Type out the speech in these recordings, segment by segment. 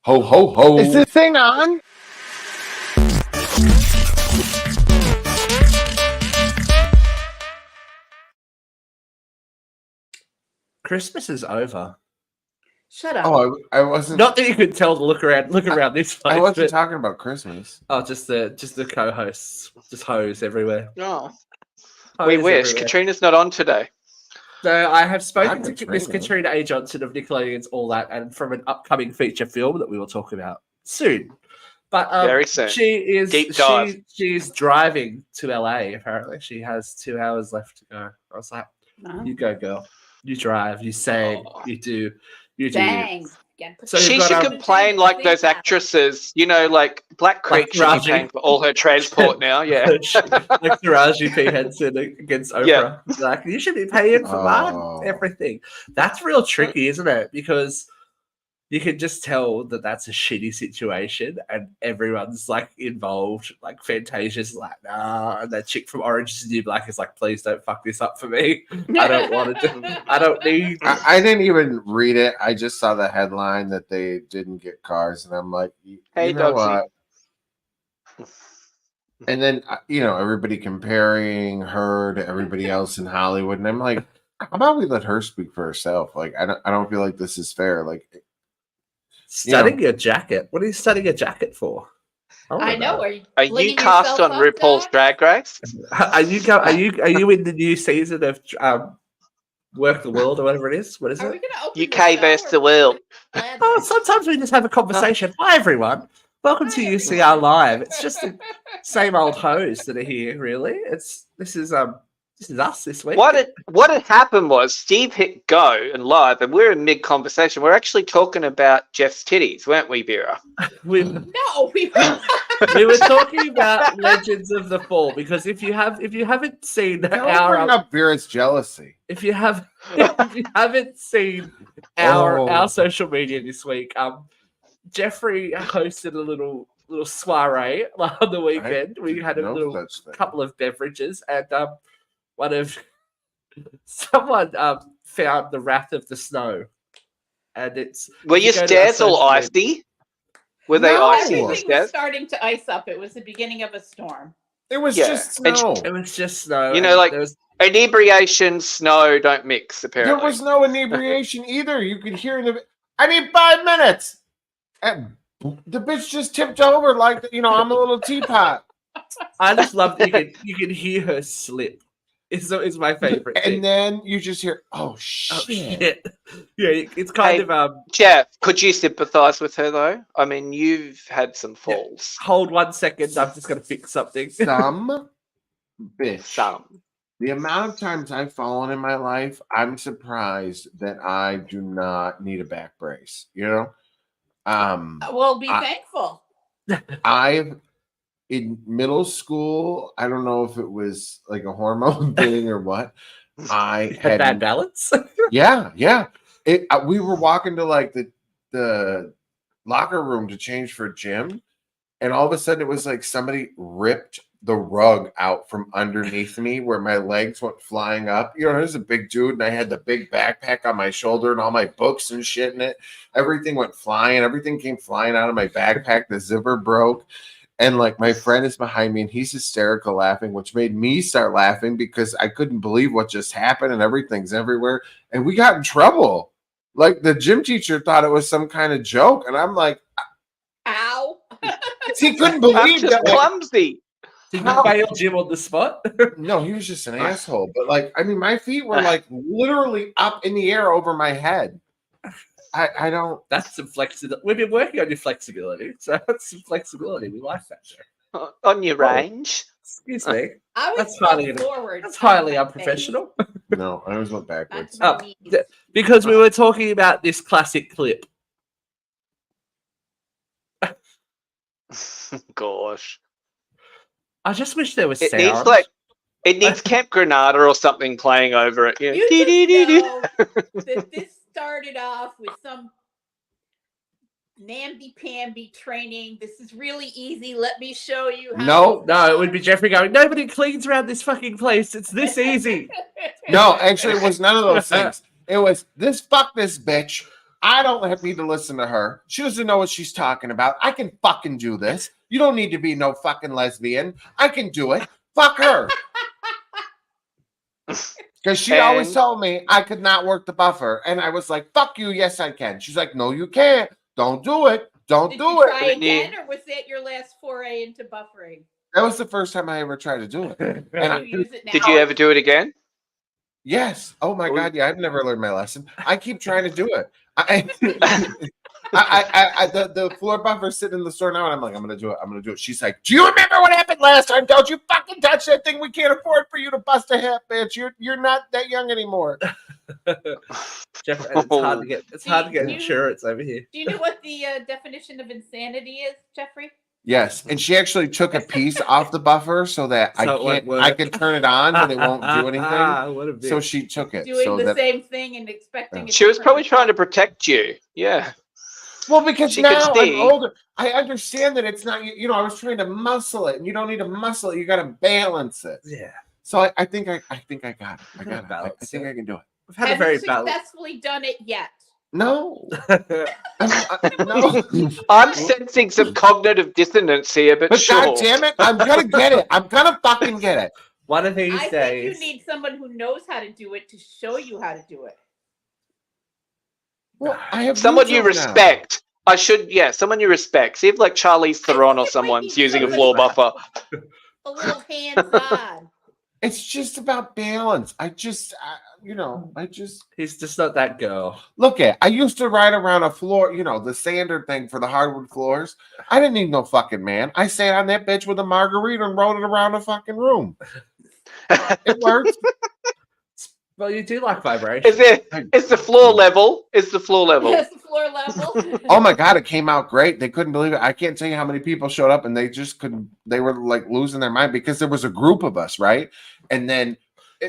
Ho, ho, ho. Is this thing on? Christmas is over. Shut up. Oh, I wasn't. Not that you could tell to look around this place. I wasn't but, talking about Christmas. oh, just the co-hosts, just hoes everywhere. Oh, Hoes we wish. everywhere. Katrina's not on today. So I have spoken Not to Miss Katrina. Katrina A. Johnson of Nickelodeon's All That, and from an upcoming feature film that we will talk about soon. But Very soon. she is Deep dive. she's driving to LA. Apparently, she has 2 hours left to go. I was like, No. "You go, girl. You drive. You sing. Oh. You do. You do." Dang. Yeah. So you've She got, should complain like those actresses, like Black Creek should be Taraji. paying for all her transport now. Yeah. like Taraji P. Henson against Oprah. Yeah. Like, you should be paying for Oh. everything. That's real tricky, isn't it? Because you can just tell that that's a shitty situation and everyone's like involved. Like Fantasia's like, nah. And that chick from Orange is the New Black is like, please don't fuck this up for me. I don't want to I don't need I didn't even read it. I just saw the headline that they didn't get cars, and I'm like, Hey, you know Dogsy. what? And then everybody comparing her to everybody else in Hollywood, and I'm like, how about we let her speak for herself? Like, I don't feel like this is fair. Like, studying your jacket. What are you studying a jacket for? I know. Are you flinging cast yourself on up, RuPaul's Doc? Drag Race? Are you in the new season of Work the World or whatever it is? What is Are we it? gonna open UK versus the world. Oh, sometimes we just have a conversation. Hi everyone. Welcome to Hi, UCR Live. It's just the same old hoes that are here, really. This is us this week. What had happened was Steve hit go and live, and we're in mid conversation. We're actually talking about Jeff's titties, weren't we, Vera? we No, we were. we were talking about Legends of the Fall because if you haven't seen don't our bring up Vera's jealousy. if you haven't seen our social media this week, Jeffrey hosted a little soiree on the weekend. We had a No little such thing. couple of beverages, and someone found the Wrath of the Snow, and it's. Were if your go to our stairs all social media- icy? Were they No. icy, the Everything was stairs? starting to ice up. It was the beginning of a storm. It was Yeah. just And snow. It was just snow. You know, and like- there was, Inebriation, snow don't mix, There apparently. was no inebriation either. You could hear I need 5 minutes. And the bitch just tipped over like I'm a little teapot. I just love that you can hear her slip. Is my favorite thing. And then you just hear, oh Oh, shit. shit. Yeah, it's kind Hey. of Jeff, could you sympathise with her, though? I mean, you've had some falls. hold 1 second. I'm just gonna fix something. Some bitch. Some. The amount of times I've fallen in my life, I'm surprised that I do not need a back brace. Well, be thankful. I've in middle school, I don't know if it was like a hormone thing or what. I Had bad had balance. yeah. We were walking to like the locker room to change for gym, and all of a sudden it was like somebody ripped the rug out from underneath me where my legs went flying up. There's a big dude, and I had the big backpack on my shoulder and all my books and shit in it. Everything went flying. Everything came flying out of my backpack. The zipper broke. And like my friend is behind me and he's hysterical laughing, which made me start laughing because I couldn't believe what just happened and everything's everywhere. And we got in trouble. Like the gym teacher thought it was some kind of joke. And I'm like, Ow. he couldn't I'm believe just that. Like, clumsy. Did you fail Jim on the spot? no, he was just an asshole. But like, I mean, my feet were like literally up in the air over my head. I don't. That's some flexibility. We've been working on your flexibility, so that's some flexibility. We like that, Joe. On your range. Excuse me. I was That's highly- forward. That's highly unprofessional. No, I always went backwards. Oh, because we were talking about this classic clip. Gosh. I just wish there was It sound. needs Camp Granada or something playing over it. You Dee-dee-dee-dee. just know that this started off with some namby-pamby training. This is really easy. Let me show you how. No, it would be Jeffrey going, nobody cleans around this fucking place. It's this easy. No, actually, it was none of those things. It was fuck this bitch. I don't need to listen to her. She doesn't know what she's talking about. I can fucking do this. You don't need to be no fucking lesbian. I can do it. Fuck her. Because she always told me I could not work the buffer. And I was like, fuck you. Yes, I can. She's like, no, you can't. Don't do it. Don't Did do you it. try again, or was that your last foray into buffering? That was the first time I ever tried to do it. And Do you use it now? Did you ever do it again? yes. Oh my God. Yeah, I've never learned my lesson. I keep trying to do it. The floor buffer sitting in the store now, and I'm like, I'm gonna do it. I'm gonna do it. She's like, do you remember what happened last time? Don't you fucking touch that thing. We can't afford for you to bust a hip, bitch. You're not that young anymore. Jeff, it's hard to get insurance over here. Do you know what the definition of insanity is, Jeffrey? Yes, and she actually took a piece off the buffer so that I could turn it on, but it won't do anything. So she took it. Doing the same thing and expecting. She was probably trying to protect you. Yeah. Well, because She now could see. I'm older. I understand that it's not. I was trying to muscle it, and you don't need to muscle it. You got to balance it. Yeah. So I think I got it. I got it. I think I can do it. We've had Have a very you successfully done it yet? No. no. I'm sensing some cognitive dissonance here, but sure. God damn it, I'm gonna get it. I'm gonna fucking get it. One of these I days. think you need someone who knows how to do it to show you how to do it. Well, I have Someone you YouTube now. respect. Someone you respect. See if like Charlize Theron or someone's using a floor buffer. A little hands-on. It's just about balance. He's just not that girl. Look at. I used to ride around a floor, the sander thing for the hardwood floors. I didn't need no fucking man. I sat on that bitch with a margarita and rode it around the fucking room. It works. Well, you do like vibration. Is the floor level? Is the floor level? Yes, the floor level. Oh my God, it came out great. They couldn't believe it. I can't tell you how many people showed up and they just couldn't. They were like losing their mind because there was a group of us, right? And then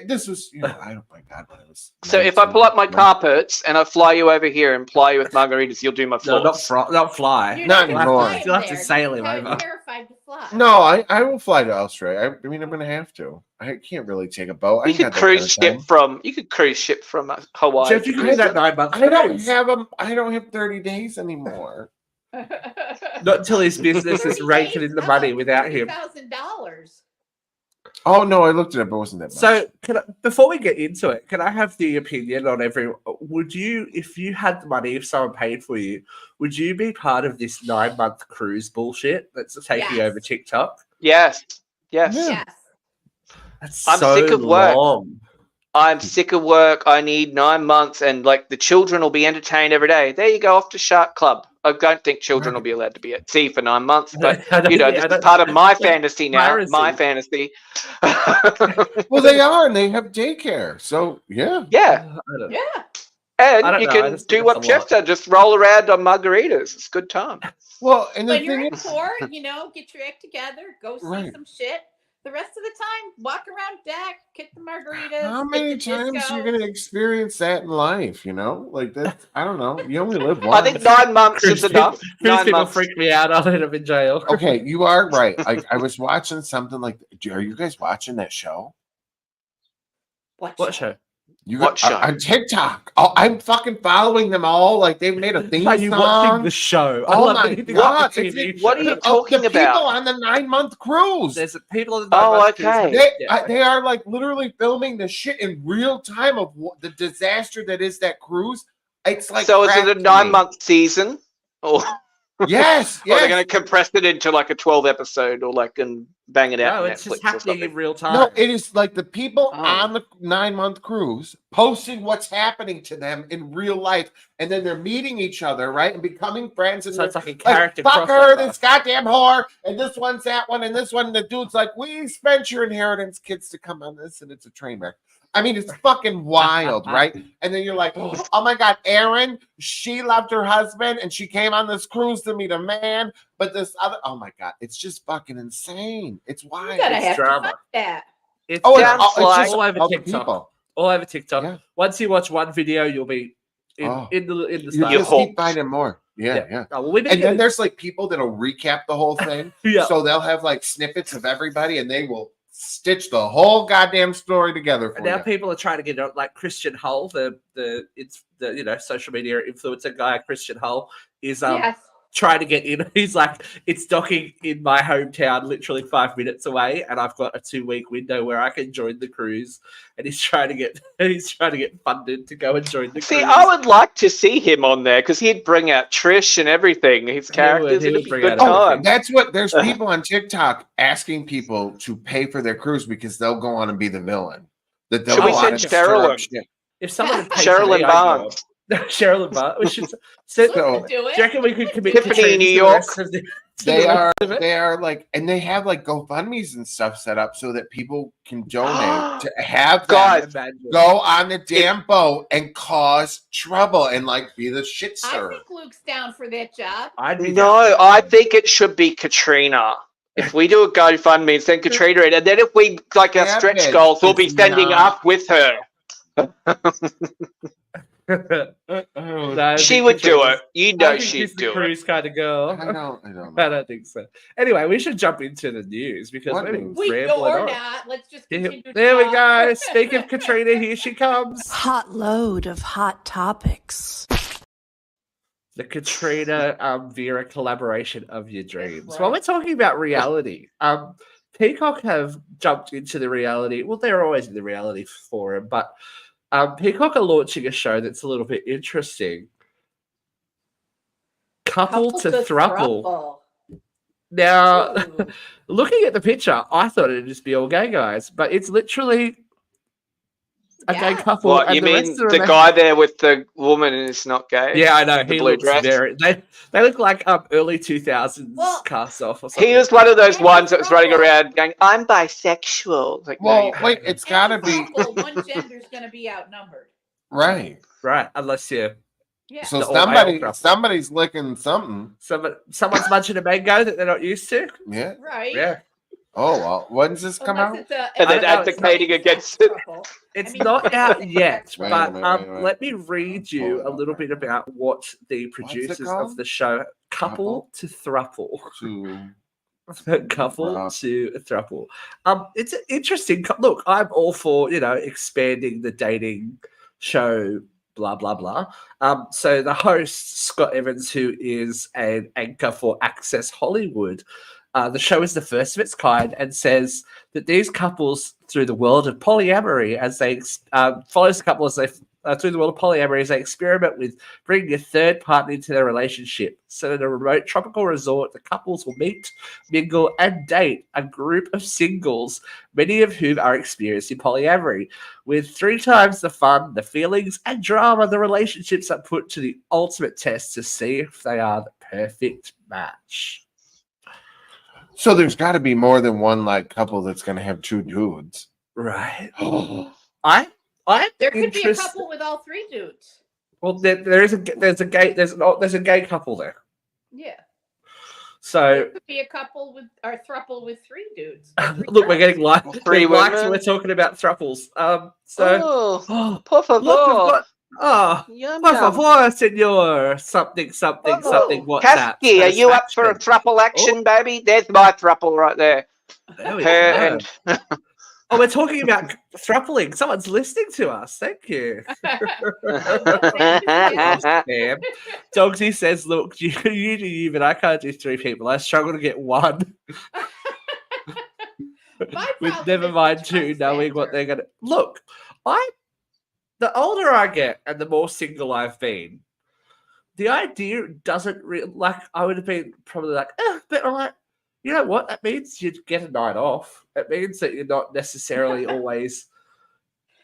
this was, I don't my God, what it was. So if I pull up my carpets and I fly you over here and ply you with margaritas, you'll do my floors. No, not fly. You're Not gonna anymore. fly You'll have to there. sail him I'm over. terrified to fly. No, I will fly to Australia. I mean, I'm gonna have to. I can't really take a boat. You could cruise ship from Hawaii. Jeff, you can do that 9 months. I don't have them. I don't have 30 days anymore. Not until his business is raking in the money without him. $30,000. Oh no, I looked at it, but it wasn't that much. So, before we get into it, can I have the opinion on would you, if you had the money, if someone paid for you, would you be part of this 9-month cruise bullshit that's taking over TikTok? Yes. Yes. That's I'm so sick of work. long. I'm sick of work. I need 9 months, and like the children will be entertained every day. There you go, off to Shark Club. I don't think children will be allowed to be at sea for 9 months, but this is part of my fantasy now. Piracy. My fantasy. Well, they are, and they have daycare. So yeah. Yeah, I don't know. Yeah. and you can do what Jeff said. Just roll around on margaritas. It's a good time. Well, and the When you're thing in is, port, get your act together, go see Right. some shit. The rest of the time, walk around deck, kick the margaritas. how hit many the times disco. you're gonna experience that in life? Like that. I don't know. You only live once. I think 9 months is enough. Cruise 9 people months. freak me out. I'll end up in jail. Okay, you are right. I was watching something like. Are you guys watching that show? What show? What show? On TikTok? Oh, I'm fucking following them all. Like they've made a theme Are you watching song. the show? Oh love my anything God, like the TV it's- What are show. you talking the about? people on the 9-month cruise. There's people in the Oh, 9 month cruise. okay. They are like literally filming the shit in real time of the disaster that is that cruise. It's like So is it a crack to me. 9-month season? Or Yes, or they're yes. going to compress it into like a 12 episode or like and bang it out No, on it's Netflix just or happening something. in real time. No, it is like the people Oh. on the 9-month cruise posting what's happening to them in real life, and then they're meeting each other, right, and becoming friends. And So it's like a like, character fuck her, crossover. this goddamn whore, and this one's that one, and this one. The dude's like, we spent your inheritance, kids, to come on this, and it's a train wreck. I mean, it's fucking wild, right? And then you're like, oh my God, Erin, she loved her husband, and she came on this cruise to meet a man, but this other, oh my God, it's just fucking insane. It's You wild. gotta It's have drama. to fuck that. It's Oh, Sounds it's like- just all over other TikTok. people. all over TikTok. Yeah. Once you watch one video, you'll be in the You style. just hooked. keep finding more. Yeah. Oh, well, we've been And then getting- there's like people that'll recap the whole thing. yeah. So they'll have like snippets of everybody, and they will stitch the whole goddamn story together for And now you. people are trying to get on, like Christian Hull, the social media influencer guy, Christian Hull, is Yes. trying to get in. He's like, it's docking in my hometown, literally 5 minutes away, and I've got a 2-week window where I can join the cruise. And he's trying to get funded to go and join the See, cruise. I would like to see him on there because he'd bring out Trish and everything. His characters, he would it'd be bring good out time. That's what there's people on TikTok asking people to pay for their cruise because they'll go on and be the villain. That they'll Should we go on send and stir up Sherilyn? shit. If someone had paid Sherilyn for me, I'd go. Barnes. Sherilyn Barnes. We should. Let's So- do it. Do you reckon we could commit Tiffany to in New the York? rest of the- to They the are rest of it? they are like, and they have like GoFundMes and stuff set up so that people can donate to have them Guys, Imagine. go on the damn boat and cause trouble and like be the shit I stirrer. think Luke's down for that job. I'd be No, down. I think it should be Katrina. If we do a GoFundMe and send Katrina in, and then if we like our Yeah, stretch bitch, goals, we'll be it's sending not- up with her. No, She would do it. You know she'd do it. Cruise kind of girl. I don't know. I don't think so. Anyway, we should jump into the news because What we're news? We rambling or on. not. Let's just Here- continue. to There we talk. go. Speak of Katrina, here she comes. Hot load of hot topics. The Katrina Vera collaboration of your dreams. right. While we're talking about reality, Peacock have jumped into the reality. Well, they're always in the reality forum, but Peacock are launching a show that's a little bit interesting. Couple to Thruple. thruple. Now, Ooh. looking at the picture, I thought it'd just be all gay guys, but it's literally a gay Yes. couple. What, and you the mean rest of the them- guy there with the woman is not gay? Yeah, I know. The He blue looks dress? very. They look like early 2000s Well, cast off or something. He was one of those Yeah, ones that was running trouble. around going, I'm bisexual. Like, no, Well, you wait, haven't. it's gotta And be thruple, one gender's going to be outnumbered. right. right, unless you Yeah. So The all-male couple. somebody's licking something. someone's munching a mango that they're not used to. Yeah. right. Yeah, Oh well, when's this come Unless out? it's a- And then I don't know, it's advocating against it. thruple. it's I mean, not out yet, Wait a but minute, wait. let me read you Hold a on, little right. bit about what the What's it producers of called? the show Couple to Thruple. To Couple Wow. to Thruple. It's an interesting. Look, I'm all for expanding the dating show. Blah blah blah. So the host Scott Evans, who is an anchor for Access Hollywood, the show is the first of its kind and says that these couples through the world of polyamory as they follows the couple as they through the world of polyamory as they experiment with bringing a third partner into their relationship. So in a remote tropical resort, the couples will meet, mingle, and date a group of singles, many of whom are experienced in polyamory. With 3 times the fun, the feelings, and drama, the relationships are put to the ultimate test to see if they are the perfect match. So there's got to be more than one like couple that's going to have 2 dudes. Right. Oh, I'm There could be a interested. couple with all 3 dudes. Well, there's a gay couple there. Yeah. So There could be a couple with or thruple with 3 dudes. or 3 look, we're girls. getting likes. 3 likes women. when we're talking about thruples. Oh, Oh, por favor. look, we've got Yum, por yum. favor, senor. Something. Oh, What's that? Kasky, are you up for a thruple action, baby? There's my thruple right there. There we Her go. and Oh, we're talking about thruppling. Someone's listening to us. Thank you. Damn. Dogsy says, look, you do you, but I can't do 3 people. I struggle to get 1. My With problem never is mind the 2 trust knowing what factor. they're gonna look. The older I get and the more single I've been, the idea doesn't really like I would have been probably like, but I'm like, you know what? That means you'd get a night off. It means that you're not necessarily always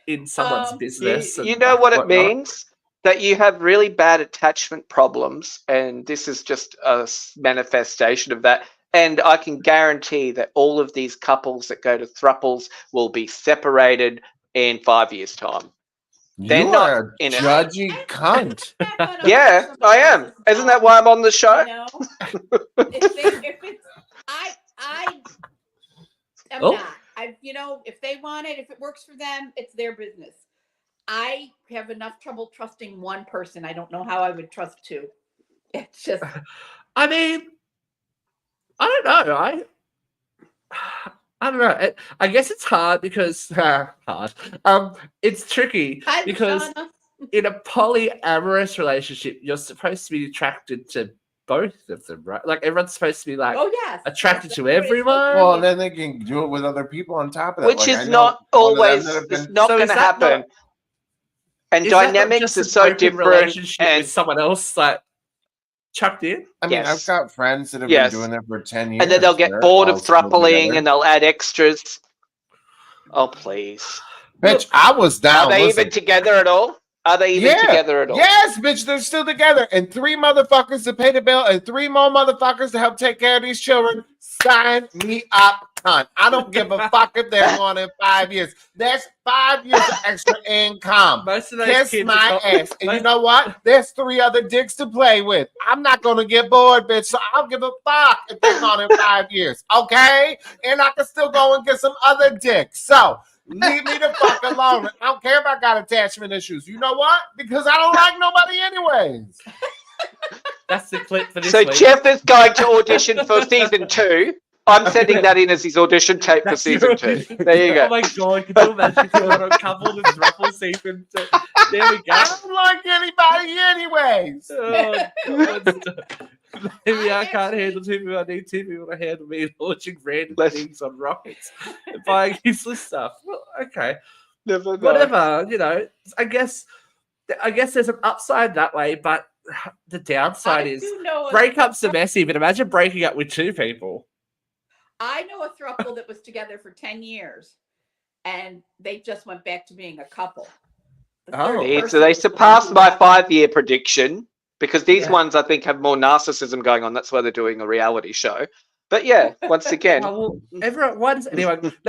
in someone's business. you and know what it whatnot. means? That you have really bad attachment problems, and this is just a manifestation of that. And I can guarantee that all of these couples that go to thruples will be separated in 5 years' time. They're you not are a in it. judgy cunt. I'm not gonna Yeah, put I somebody am. else's Isn't that thoughts, why I'm on the show? you know? if it's, I am Oh. not. If they want it, if it works for them, it's their business. I have enough trouble trusting one person. I don't know how I would trust 2. It's just I mean, I don't know. I don't know. I guess it's hard because hard. It's tricky Hi, because Shauna. in a polyamorous relationship, you're supposed to be attracted to both of them, right? Like everyone's supposed to be like Oh yes, attracted That's to what it's supposed to everyone. be. Well, then they can do it with other people on top of that. Which Like, I is know not one of them always, that have it's been. not So going is to that not- happen. And Is that not dynamics just are a so broken different. relationship And with someone else like chucked in? I mean, I've yes, got friends that have yes. been doing that for 10 years. And then they'll get They're bored all of still thrupling together. and they'll add extras. Oh, please. Bitch, I was down. Are they Listen, even together at all? Are they even together at all? Yes, bitch, they're still together. And 3 motherfuckers to pay the bill and 3 more motherfuckers to help take care of these children. Sign me up, cunt. I don't give a fuck if they're gone in 5 years. That's 5 years of extra income. Most of those Kiss kids my are ass. And you know what? There's 3 other dicks to play with. I'm not going to get bored, bitch. So I don't give a fuck if they're gone in 5 years. Okay? And I can still go and get some other dicks. So leave me the fuck alone. I don't care if I got attachment issues. You know what? Because I don't like nobody anyways. That's the clip for this So week. Jeff is going to audition for season 2. I'm sending that in as his audition tape for That's season your 2. audition. There you go. Oh my god, can you imagine if you were on a couple of thruple season 2? There we go. I don't like anybody anyways. Oh, God. Maybe I can't actually- handle 2 people. I need 2 people to handle me launching random Let's- things on rockets and buying useless stuff. Well, okay. Never know. Whatever, you know, I guess there's an upside that way, but the downside I is do know a breakups are messy, but imagine breaking up with 2 people. I know a throuple that was together for 10 years and they just went back to being a couple. The Oh. third See, person so they was the one surpassed who my left. 5-year prediction because these Yeah. ones I think have more narcissism going on. That's why they're doing a reality show. But yeah, once again, Well, no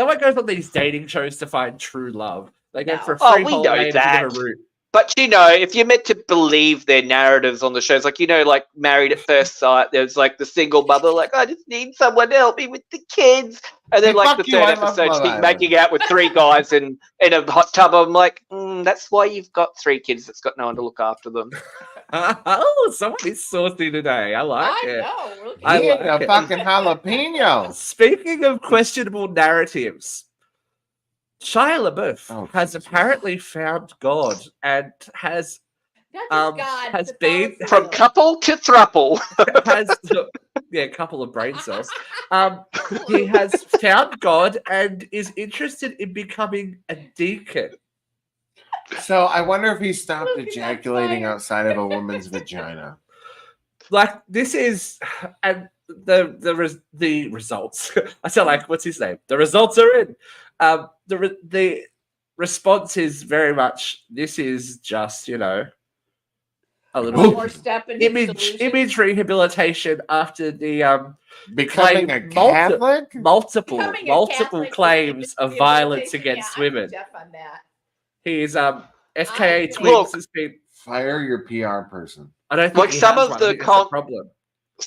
one goes on these dating shows to find true love. They go No. for a Oh, free we know holiday to that. get a route. but you know, if you're meant to believe their narratives on the shows, like, you know, like Married at First Sight, there's like the single mother, like, I just need someone to help me with the kids. And then Hey, like fuck the you, third I love episode, Love she's Island. making out with 3 guys in a hot tub. I'm like, that's why you've got 3 kids that's got no one to look after them. Oh, someone is saucy today. I like I it. know. Look I at He like ain't a it. fucking jalapeno. Speaking of questionable narratives, Shia LaBeouf has Jesus. apparently found God and has Not just God, has the been- Catholic From Church. couple to thruple. a couple of brain cells. He has found God and is interested in becoming a deacon. So I wonder if he stopped Look at that ejaculating fire. outside of a woman's vagina. Like this is and the results. I sound like what's his name? The results are in. The response is very much this is just, you know, a One little more step in his delusion. image rehabilitation after the Becoming a Catholic? multiple Becoming a Catholic claims with of violence rehabilitation. against Yeah, I'm women. Jeff on that. He is SKA think- Twigs Look. has been. Fire your PR person. I don't think Like he some has of one. the I think that's a problem.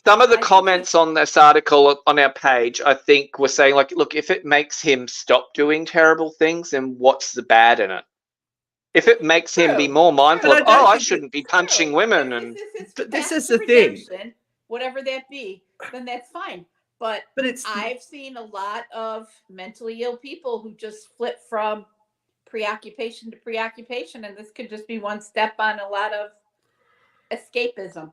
Some of the I think comments on this article on our page, I think, were saying, like, look, if it makes him stop doing terrible things, then what's the bad in it? If it makes him be True. more mindful But of, I don't I think shouldn't be True. punching women, If and But this path is to the thing. redemption, whatever that be, then that's fine. But But it's I've seen a lot of mentally ill people who just flip from preoccupation to preoccupation, and this could just be one step on a lot of escapism.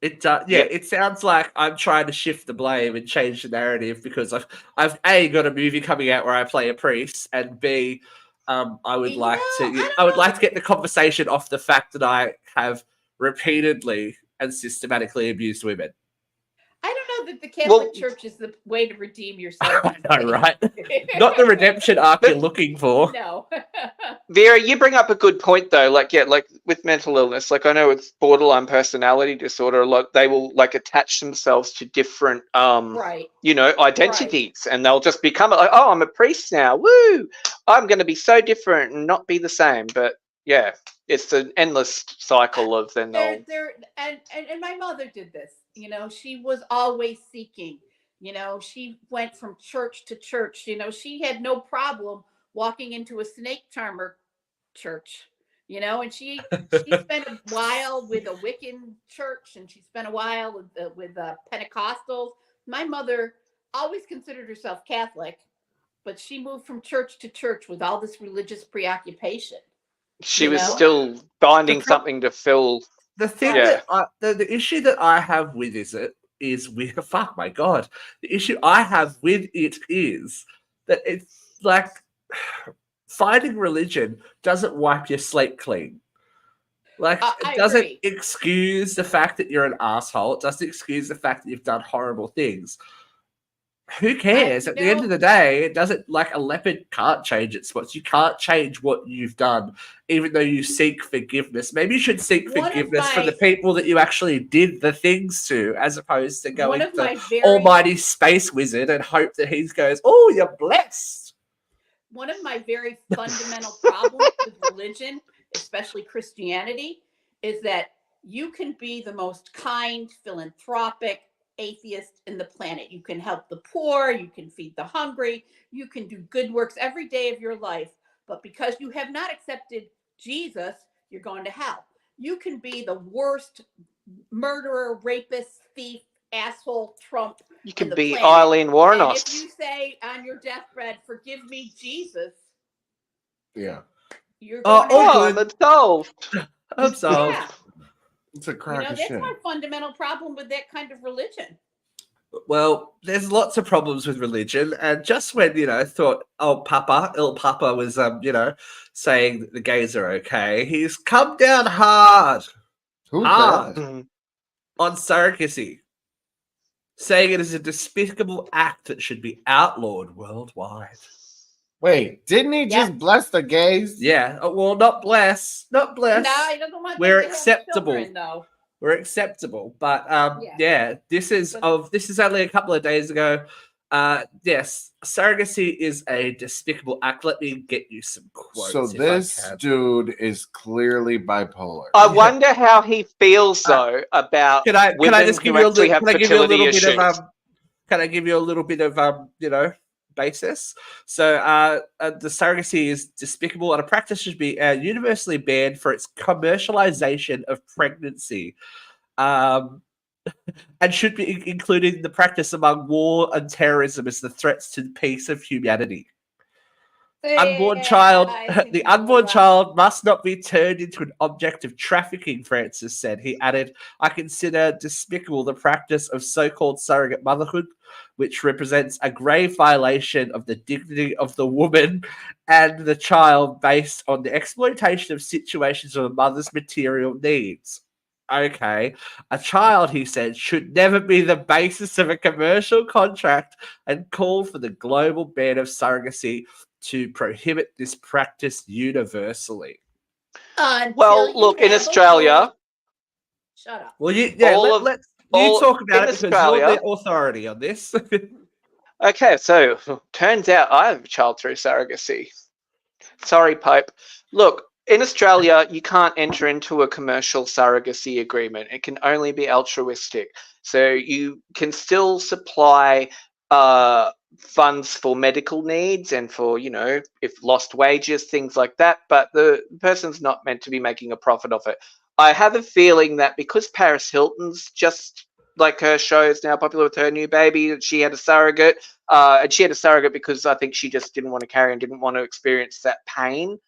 It does. Yeah, it sounds like I'm trying to shift the blame and change the narrative because I've A, got a movie coming out where I play a priest, and B, I would You like know, to I I would don't like know. to get the conversation off the fact that I have repeatedly and systematically abused women. I don't know that the Catholic Well- Church is the way to redeem yourself. I know, right? Not the redemption arc you're looking for. No. Vera, you bring up a good point though. Like, yeah, like with mental illness, like I know with borderline personality disorder, a lot they will like attach themselves to different, Right. you know, identities, and they'll just become like, oh, I'm a priest now. Woo! I'm going to be so different and not be the same. But yeah, it's an endless cycle of then they'll. And my mother did this. You know, she was always seeking. You know, she went from church to church. You know, she had no problem walking into a snake charmer church. You know, and she spent a while with a Wiccan church, and she spent a while with Pentecostals. My mother always considered herself Catholic, but she moved from church to church with all this religious preoccupation. She You was know? still finding something to fill. The thing Yeah. that the issue that I have with is with fuck my god. The issue I have with it is that it's like finding religion doesn't wipe your slate clean. Like I it doesn't agree. excuse the fact that you're an asshole. It doesn't excuse the fact that you've done horrible things. Who cares? At the end of the day, it doesn't, like, a leopard can't change its spots. You can't change what you've done, even though you seek forgiveness. Maybe you should seek forgiveness from the people that you actually did the things to, as opposed to going to almighty space wizard and hope that he goes, "Oh, you're blessed." One of my very fundamental problems with religion, especially Christianity, is that you can be the most kind, philanthropic atheist in the planet. You can help the poor, you can feed the hungry, you can do good works every day of your life. But because you have not accepted Jesus, you're going to hell. You can be the worst murderer, rapist, thief, asshole, Trump. You can be Eileen Warnock. And if you say on your deathbed, "Forgive me, Jesus," Yeah. you're going I'm absolved. I'm solved. Yeah. It's a crack of that's shit. my fundamental problem with that kind of religion. Well, there's lots of problems with religion, and just when thought, oh, Il Papa was saying that the gays are okay, he's come down hard on surrogacy, saying it is a despicable act that should be outlawed worldwide. Wait, didn't he just bless the gays? Yeah. Well, not bless. No, I don't want. We're acceptable. Children, though. We're acceptable, but this is only a couple of days ago. Yes, surrogacy is a despicable act. Let me get you some quotes. So this dude is clearly bipolar. I wonder how he feels though about. Can I just give you a little? Can I give you a little issues. bit of? Can I give you a little bit of basis? So the surrogacy is despicable, and a practice should be universally banned for its commercialization of pregnancy, and should be included the practice among war and terrorism as the threats to the peace of humanity. The unborn child must not be turned into an object of trafficking, Francis said. He added, "I consider despicable the practice of so-called surrogate motherhood, which represents a grave violation of the dignity of the woman and the child based on the exploitation of situations of a mother's material needs." Okay, a child, he said, should never be the basis of a commercial contract, and called for the global ban of surrogacy to prohibit this practice universally. Well, look, in Australia... Shut up. Well, you talk about it because you're the authority on this. Okay, so turns out I have a child through surrogacy. Sorry, Pope. Look, in Australia, you can't enter into a commercial surrogacy agreement. It can only be altruistic. So you can still supply funds for medical needs and for, if lost wages, things like that. But the person's not meant to be making a profit off it. I have a feeling that because Paris Hilton's just, like, her show is now popular with her new baby, that she had a surrogate. And she had a surrogate because I think she just didn't want to carry and didn't want to experience that pain.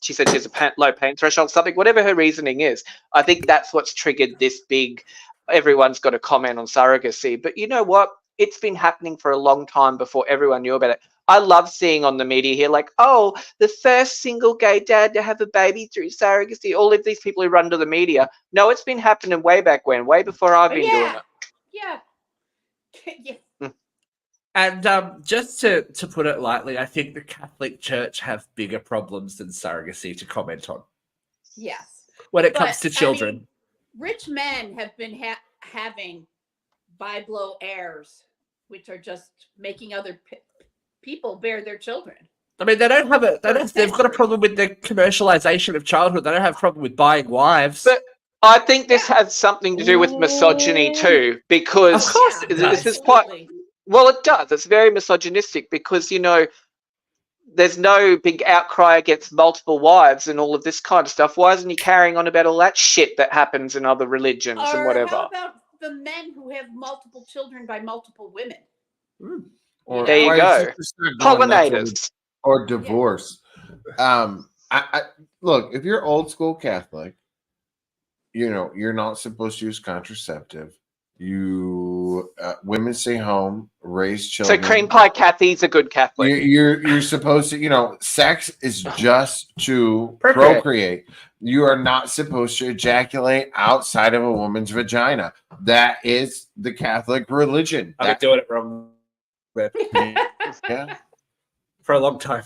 She said she has a low pain threshold, something, whatever her reasoning is. I think that's what's triggered this big, everyone's got to comment on surrogacy. But you know what? It's been happening for a long time before everyone knew about it. I love seeing on the media here, like, oh, the first single gay dad to have a baby through surrogacy. All of these people who run to the media. No, it's been happening way back when, way before I've been doing it. Yeah. And just to put it lightly, I think the Catholic Church have bigger problems than surrogacy to comment on. Yes. When it comes to children. I mean, rich men have been having biblo heirs, which are just making other people bear their children. I mean, they don't have they've got a problem with the commercialization of childhood. They don't have a problem with buying wives. But I think this has something to do with misogyny too, because of course this is quite... Well, it does. It's very misogynistic because, there's no big outcry against multiple wives and all of this kind of stuff. Why isn't he carrying on about all that shit that happens in other religions and whatever? How about the men who have multiple children by multiple women? Or There you why go. is your sister going nuts over- Pollinators. or divorce. I look, if you're old school Catholic, you're not supposed to use contraceptive. You women stay home, raise So children. Cream Pie Kathy's a good Catholic. You're supposed to, sex is just to Procreate. procreate. You are not supposed to ejaculate outside of a woman's vagina. That is the Catholic religion. I've been doing it wrong Yeah. for a long time.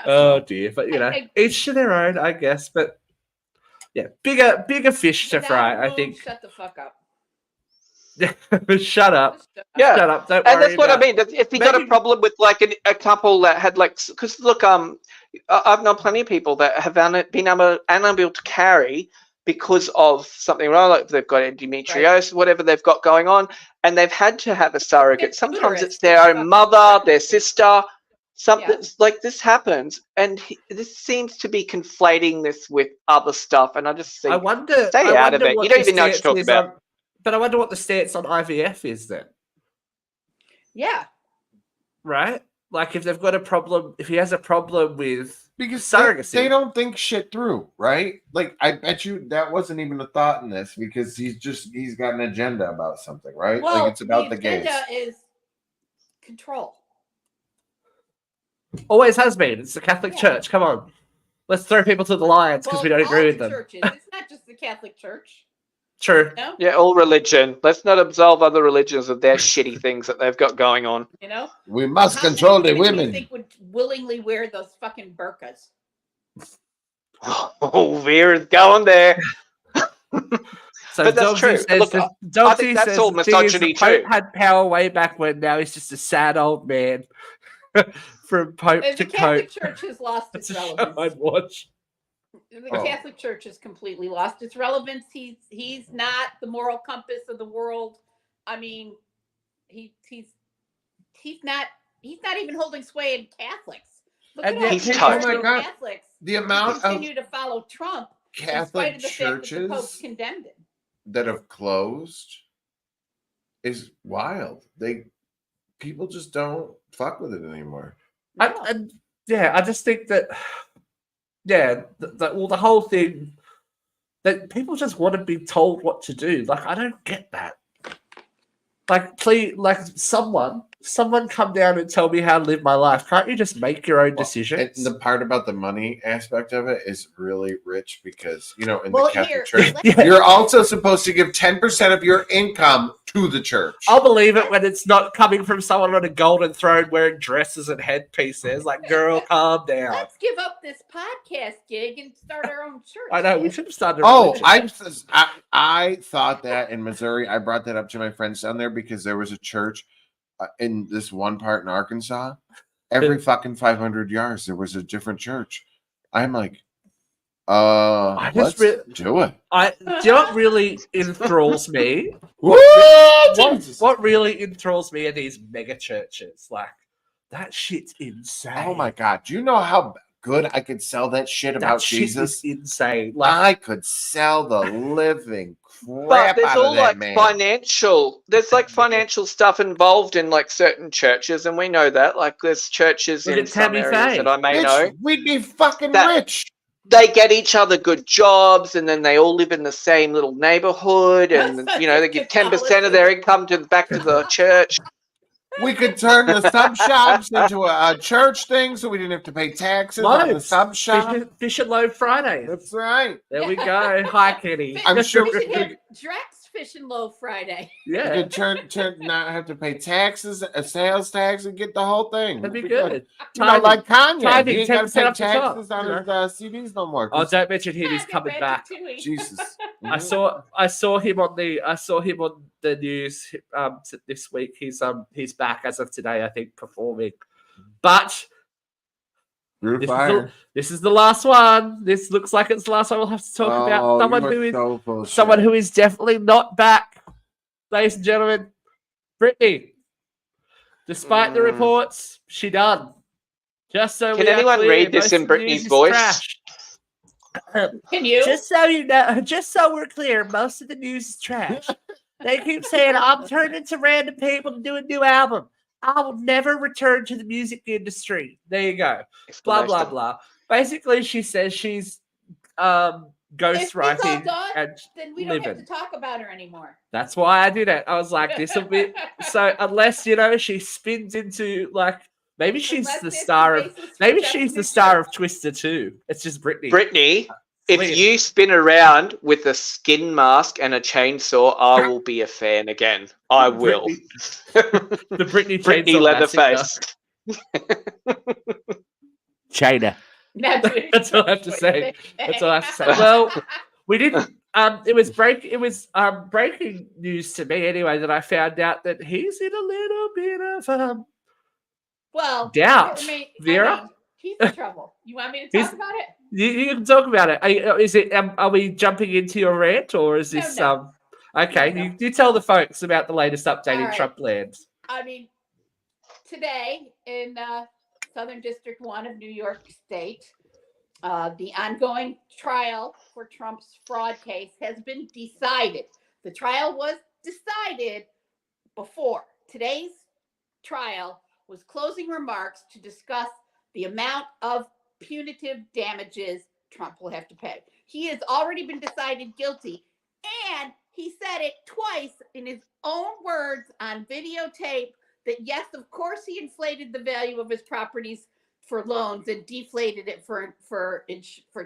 Oh dear, but each to their own, I guess. But yeah, bigger fish to fry. I think. Shut the fuck up. Shut up. Yeah. Shut up. Don't And worry that's what I about- mean. If you got a problem with like a couple that had because look, I've known plenty of people that have been unable to carry because of something wrong, like they've got endometriosis, whatever they've got going on, and they've had to have a surrogate. It's Sometimes uterus. it's their own mother, their sister. Something like this happens, and this seems to be conflating this with other stuff. And I just think, stay out of it. You don't even know what you're talking about. But I wonder what the stance on IVF is then. Yeah. Right? Like if they've got a problem, if he has a problem with Because surrogacy. they don't think shit through, right? Like I bet you that wasn't even a thought in this because he's got an agenda about something, right? Well, like it's about the gays. agenda is control. Always has been. It's the Catholic Church. Come on. Let's throw people to the lions because we don't agree with them. Churches. It's not just the Catholic Church. True. No? Yeah, all religion. Let's not absolve other religions of their shitty things that they've got going on. We must control the women. You think would willingly wear those fucking burqas? Oh, Vera's going there. So But that's Dogsy true. Says Look, Dogsy I think that's says all the thing is misogyny the Pope too. had power way back when. Now he's just a sad old man. From Pope The to Catholic Cope. Church has lost That's its a show relevance. I'd watch. The Catholic Church has completely lost its relevance. He's not the moral compass of the world. I mean, he's not even holding sway in Catholics. Look And at all he's the toast. Oh my God. Catholics The amount of continue to follow Trump Catholic in spite of the fact that the Pope churches condemned it. that have closed is wild. People just don't fuck with it anymore. I just think that, the whole thing, that people just want to be told what to do. Like, I don't get that. Like, please, like, someone come down and tell me how to live my life. Can't you just make your own decisions? And the part about the money aspect of it is really rich because, in the Catholic here, Church, Yeah. you're also supposed to give 10% of your income to the church. I'll believe it when it's not coming from someone on a golden throne wearing dresses and headpieces. Like, girl, calm down. Let's give up this podcast gig and start our own church. I know, we should have started a Oh, religion. I thought that in Missouri. I brought that up to my friends down there because there was a church in this one part in Arkansas. Every fucking 500 yards, there was a different church. I'm like, let's do it. Do you know what really enthralls me? What really enthralls me are these mega churches. Like, that shit's insane. Oh my God. Do you know how good I could sell that shit about Jesus? Shit is insane. Like, I could sell the living But crap there's out all of that like man. financial stuff involved in like certain churches, and we know that. Like there's churches Look in at some Tammy areas Faye. that I may Bitch, know. we'd be fucking That- rich. They get each other good jobs, and then they all live in the same little neighborhood, and they give 10% of their income back to the church. We could turn the sub shops into a church thing, so we didn't have to pay taxes on the Loads. sub shop. Fish and Loaf Fridays. That's right. There we go. Hi, Kenny. I'm sure we we should have could- Drax Fish and Loaf Friday. We Yeah, could turn not have to pay taxes, a sales tax, and get the whole thing. that'd be It'd good. Like Kanye, Tithing, he ain't got to 10% pay off the top, taxes on his CDs no more. Oh, don't mention him. He's Happy coming back. Ratatouille. Jesus, I saw him on the news this week. He's back as of today, I think, performing. But You're this fired. this is the last one. This looks like it's the last one we'll have to talk about. Someone who is definitely not back, ladies and gentlemen. Brittany. Despite the reports, she done. Just so Can we are anyone clear, read this most in of the Brittany's news is voice? trash. Can you? Just so you know, just so we're clear, most of the news is trash. They keep saying, I'm turning to random people to do a new album. I will never return to the music industry. There you go. Blah, blah, blah. Basically, she says she's ghostwriting and then we don't have to talk about her anymore. That's why I did it. I was like, this will be so unless she spins into like maybe she's the star of Twister too. It's just Britney. Britney, if you spin around with a skin mask and a chainsaw, I will be a fan again. I will. The Britney Britney Leatherface. China. That's all I have to say. That's all I have to say. Well, we didn't. It was breaking news to me anyway that I found out that he's in a little bit of doubt. Vera, he's in trouble. You want me to talk about it? You can talk about it. Are we jumping into your rant or is this No. Okay? No. You tell the folks about the latest update in Trump land. I mean, today in Southern District 1 of New York State, the ongoing trial for Trump's fraud case has been decided. The trial was decided before. Today's trial was closing remarks to discuss the amount of punitive damages Trump will have to pay. He has already been decided guilty, and he said it twice in his own words on videotape that yes, of course he inflated the value of his properties for loans and deflated it for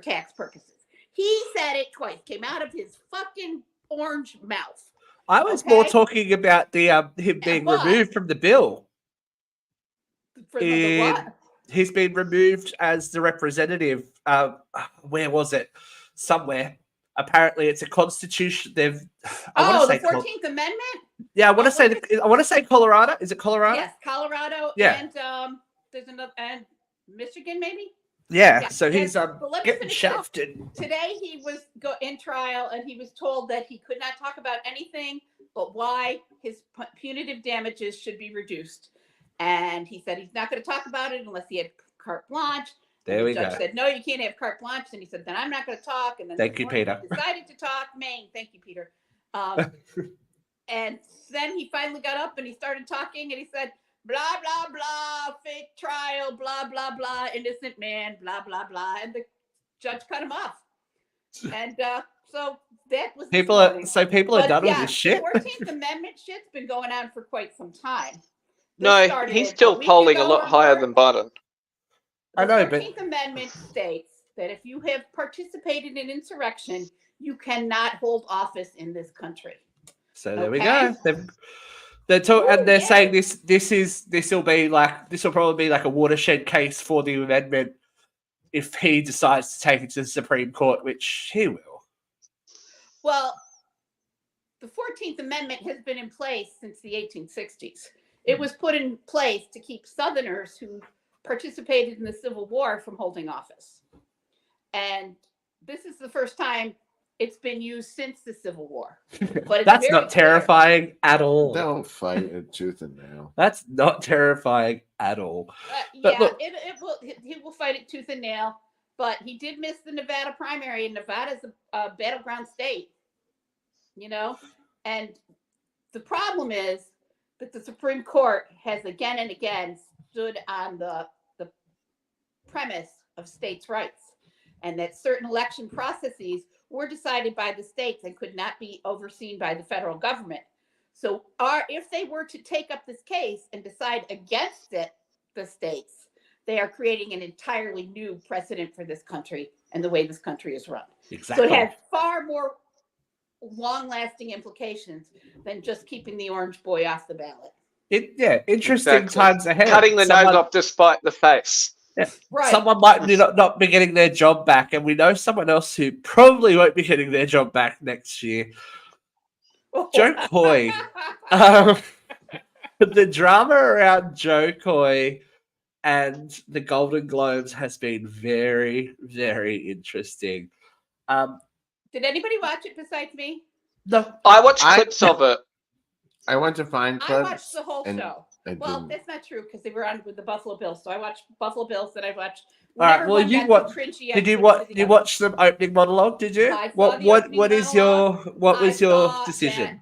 tax purposes. He said it twice. Came out of his fucking orange mouth. I was more talking about the him being removed from the bill. From the what? He's been removed as the representative. Where was it? Somewhere. Apparently, it's a constitution. The 14th Amendment. Yeah, I want to say Colorado. Is it Colorado? Yes, Colorado. Yeah. And there's another, and Michigan maybe. Yeah. So he's getting shafted. Today he was in trial, and he was told that he could not talk about anything but why his punitive damages should be reduced. And he said he's not going to talk about it unless he had carte blanche. There we go. The judge go. said, no, you can't have carte blanche. And he said, then I'm not going to talk. And then thank you, Peter. He decided to talk. Maine. Thank you, Peter. And then he finally got up and he started talking and he said, blah, blah, blah, fake trial, blah, blah, blah, innocent man, blah, blah, blah. And the judge cut him off. And so that was people are done with this shit. The 14th Amendment shit's been going on for quite some time. No, he's still polling a lot higher than Biden. I know, but the 14th Amendment states that if you have participated in insurrection, you cannot hold office in this country. So there we go. They're saying this will probably be like a watershed case for the amendment if he decides to take it to the Supreme Court, which he will. Well, the 14th Amendment has been in place since the 1860s. It was put in place to keep Southerners who participated in the Civil War from holding office. And this is the first time it's been used since the Civil War. But that's not terrifying at all. They'll fight it tooth and nail. That's not terrifying at all. But look, he will fight it tooth and nail. But he did miss the Nevada primary, and Nevada's a battleground state. And the problem is that the Supreme Court has again and again stood on the premise of states' rights, and that certain election processes were decided by the states and could not be overseen by the federal government. So if they were to take up this case and decide against it, the states, they are creating an entirely new precedent for this country and the way this country is run. Exactly. So it has far more long-lasting implications than just keeping the orange boy off the ballot. Interesting times ahead. Cutting the nose off despite the face. Yeah. Right. Someone might not be getting their job back, and we know someone else who probably won't be getting their job back next year. Joe Coy. The drama around Joe Coy and the Golden Globes has been very, very interesting. Did anybody watch it besides me? No. I watched clips of it. I went to find clips. I watched the whole show. Well, that's not true because they were on with the Buffalo Bills. So I watched Buffalo Bills that I watched. All right. Well, you watched. Did you watch the opening monologue? Did you? What was your decision?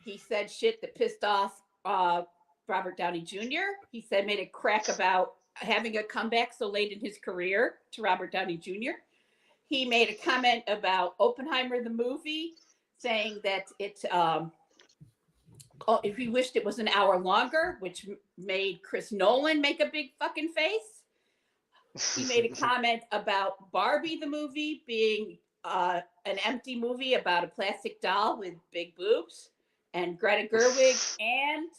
He said shit that pissed off Robert Downey Jr. He made a crack about having a comeback so late in his career to Robert Downey Jr. He made a comment about Oppenheimer, the movie, saying that if he wished it was an hour longer, which made Chris Nolan make a big fucking face. He made a comment about Barbie, the movie, being an empty movie about a plastic doll with big boobs. And Greta Gerwig and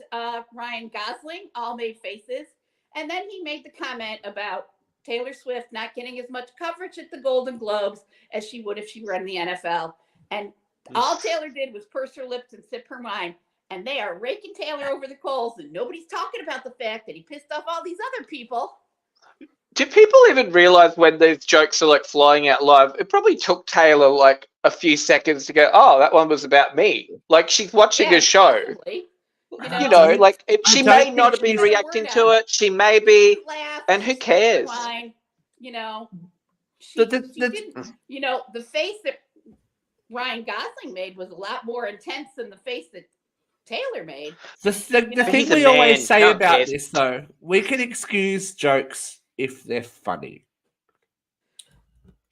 Ryan Gosling all made faces. And then he made the comment about Taylor Swift not getting as much coverage at the Golden Globes as she would if she were in the NFL. And all Taylor did was purse her lips and sip her wine. And they are raking Taylor over the coals. And nobody's talking about the fact that he pissed off all these other people. Do people even realize when these jokes are like flying out live? It probably took Taylor like a few seconds to go, oh, that one was about me. Like she's watching a show. Possibly. You know, like she may not have been reacting to it. She may be, and who cares? You know, she didn't. You know, the face that Ryan Gosling made was a lot more intense than the face that Taylor made. The thing we always say about this, though, we can excuse jokes if they're funny.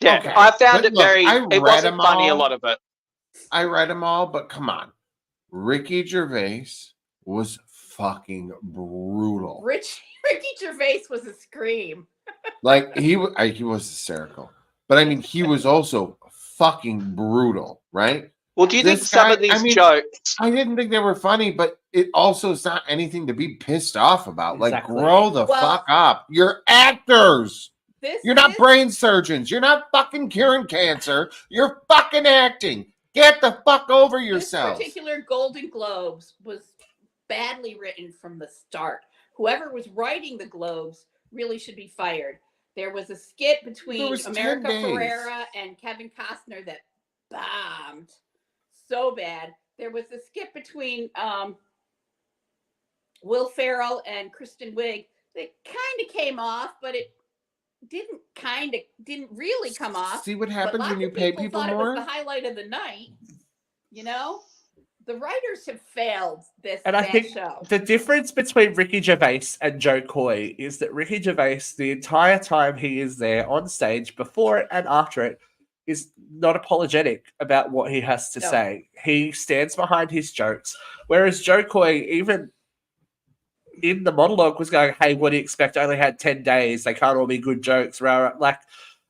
Yeah, okay. I found it it wasn't funny, a lot of it. I read them all, but come on. Ricky Gervais was fucking brutal. Ricky Gervais was a scream. Like, he was hysterical. But, I mean, he was also fucking brutal, right? Well, do you think some of these jokes... I didn't think they were funny, but it also is not anything to be pissed off about. Exactly. Like, grow the fuck up. You're actors. You're not brain surgeons. You're not fucking curing cancer. You're fucking acting. Get the fuck over yourself. This particular Golden Globes was badly written from the start. Whoever was writing the Globes really should be fired. There was a skit between America Ferrera and Kevin Costner that bombed so bad. There was a skit between Will Ferrell and Kristen Wiig that kind of came off, but it didn't really come off. See what happens when you pay people more? It was the highlight of the night. You know, the writers have failed this. And I think the difference between Ricky Gervais and Joe Coy is that Ricky Gervais, the entire time he is there on stage, before it and after it, is not apologetic about what he has to say. He stands behind his jokes. Whereas Joe Coy, even in the monologue, was going, hey, what do you expect? I only had 10 days. They can't all be good jokes. Like,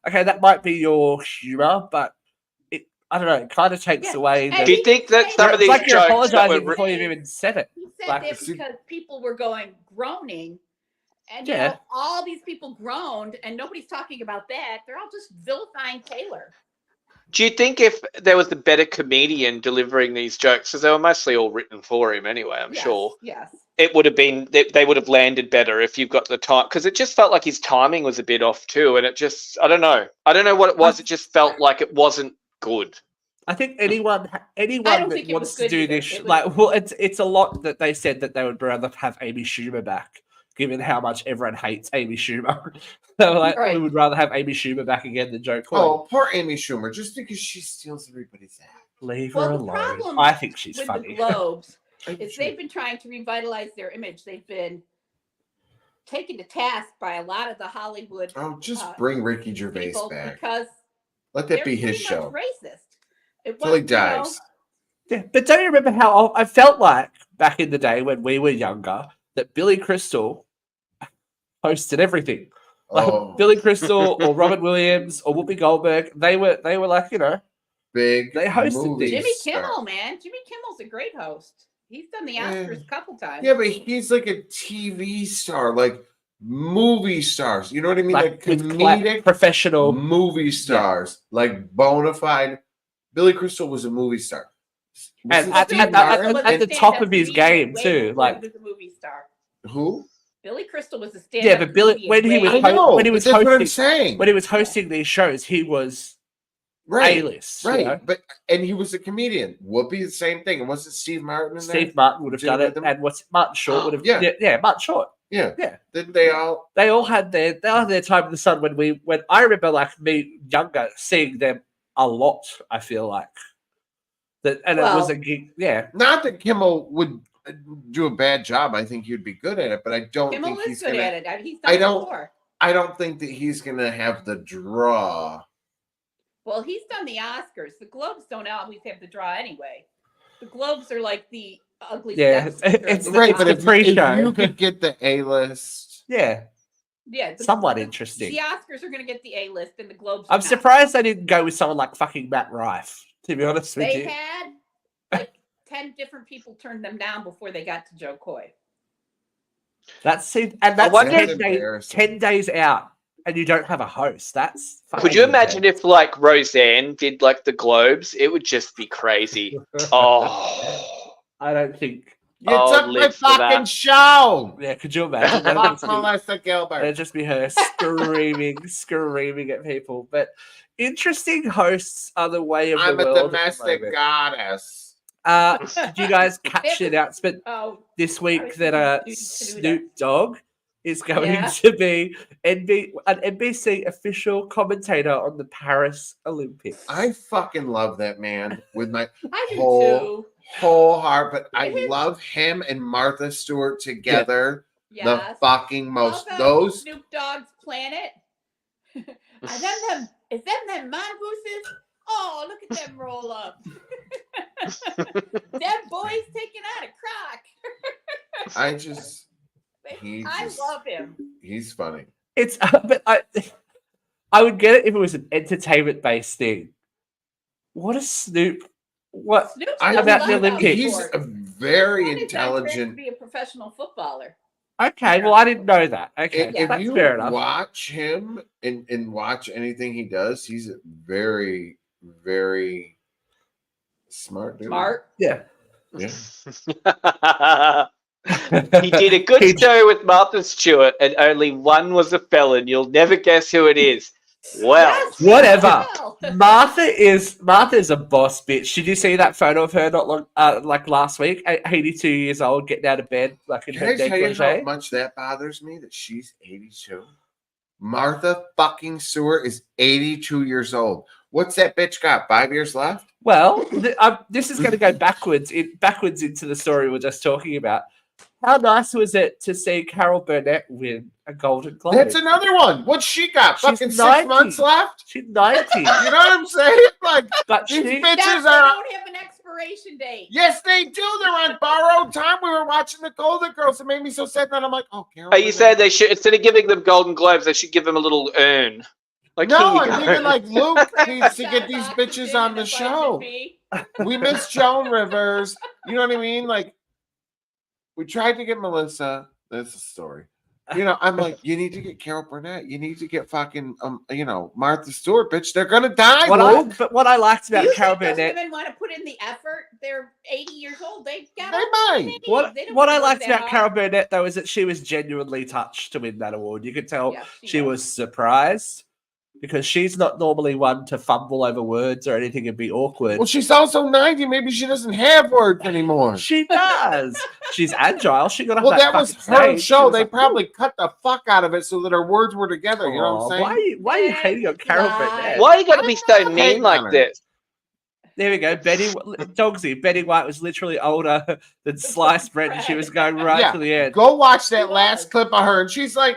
okay, that might be your humor, but I don't know, it kind of takes away. Do you think that some of these jokes... you're apologizing before you've even said it. He said that because people were groaning. And, you know, all these people groaned, and nobody's talking about that. They're all just vilifying Taylor. Do you think if there was a better comedian delivering these jokes, because they were mostly all written for him anyway, I'm sure. Yes. It would have been, they would have landed better if you've got the time, because it just felt like his timing was a bit off too. And it just, I don't know what it was. It just felt like it wasn't good. I think anyone that wants to do this, it's a lot that they said that they would rather have Amy Schumer back, given how much everyone hates Amy Schumer. They were like, we would rather have Amy Schumer back again than Joe Coy. Oh, poor Amy Schumer, just because she steals everybody's act. Leave her alone. I think she's funny. The Globes is they've been trying to revitalize their image. They've been taken to task by a lot of the Hollywood. Oh, just bring Ricky Gervais back. Because let that be his show. Racist. Until he dies. Yeah, but don't you remember how I felt like back in the day when we were younger that Billy Crystal hosted everything? Like Billy Crystal or Robin Williams or Whoopi Goldberg, they were like, you know, big. They hosted things. Jimmy Kimmel, man. Jimmy Kimmel's a great host. He's done the Oscars a couple times. Yeah, but he's like a TV star, like movie stars. You know what I mean? Like comedic, professional movie stars, like bona fide. Billy Crystal was a movie star. And at the top of his game too. Like was a movie star. Who? Billy Crystal was a stand-up. Yeah, but Billy when he was hosting these shows, he was A-list, right? You know? But he was a comedian. Whoopi, the same thing. And wasn't Steve Martin in there? Steve Martin would have done it, and Martin Short would have. Yeah, Martin Short. Yeah. Didn't they all? They all had their time in the sun when I remember, like me younger, seeing them a lot. I feel like It was a gig. Yeah. Not that Kimmel would do a bad job. I think he'd be good at it, but I don't Kimmel think is he's good gonna. at it. He's done it before. I don't think that he's gonna have the draw. Well, he's done the Oscars. The Globes don't always have the draw anyway. The Globes are like the ugly stepsister. it's Right, but the if pre-show. you could get the A-list, yeah, somewhat interesting. The Oscars are going to get the A-list, and the Globes. I'm surprised they didn't go with someone like fucking Matt Rife. To be honest with you, they had like 10 different people turn them down before they got to Joe Coy. That's 10 days out, and you don't have a host. That's could you imagine if like Roseanne did like the Globes? It would just be crazy. Oh, I don't think. you took my fucking show. Yeah, could you imagine? Fuck Melissa Gilbert. It'd just be her screaming at people. But interesting hosts are the way of the world. I'm a domestic goddess. Did you guys catch the announcement this week that Snoop Dogg is going to be an NBC official commentator on the Paris Olympics? I fucking love that man with my whole heart, but I love him and Martha Stewart together. The fucking most. Those Snoop Dogg's Planet. Is them mongooses? Oh, look at them roll up. Them boys taking out a crock. I love him. He's funny. It's but I would get it if it was an entertainment based thing. What a Snoop! What about the Olympics? He's a very intelligent. To be a professional footballer. Okay, well I didn't know that. Okay, if you fair enough. Watch him and watch anything he does, he's a very, very smart dude. Yeah. He did a good show with Martha Stewart, and only one was a felon. You'll never guess who it is. Well, whatever. Martha is a boss bitch. Did you see that photo of her not long, like last week? 82 years old, getting out of bed like in Can her I tell you negligee. how much that bothers me that she's 82? Martha fucking Stewart is 82 years old. What's that bitch got? 5 years left? Well, this is going to go backwards into the story we're just talking about. How nice was it to see Carol Burnett win a Golden Globe? That's another one. What's she got? She's Fucking 90. 6 months left? She's 90. You know what I'm saying? Like, but these bitches They don't have an expiration date. Yes, they do. They're on borrowed time. We were watching the Golden Girls. It made me so sad that I'm like, oh, Carol. Are you saying they should, instead of giving them Golden Globes, they should give them a little urn? Like, no, I'm thinking like Luke needs to get these bitches on the show. We miss Joan Rivers. You know what I mean? Like, we tried to get Melissa. That's the story. You know, I'm like, you need to get Carol Burnett. You need to get fucking, Martha Stewart, bitch. They're gonna die. But what I liked about Carol Burnett, those women want to put in the effort. They're 80 years old. They might. What I liked about Carol Burnett though is that she was genuinely touched to win that award. You could tell she was surprised. Because she's not normally one to fumble over words or anything and be awkward. Well, she's also 90. Maybe she doesn't have words anymore. She does. She's agile. She got that was her show. They probably cut the fuck out of it so that her words were together. You know what I'm saying? Why are you hating on Carol Burnett? Why are you got to be so mean like this? There we go. Dogsy. Betty White was literally older than sliced bread, and she was going right to the end. Go watch that last clip of her, and she's like,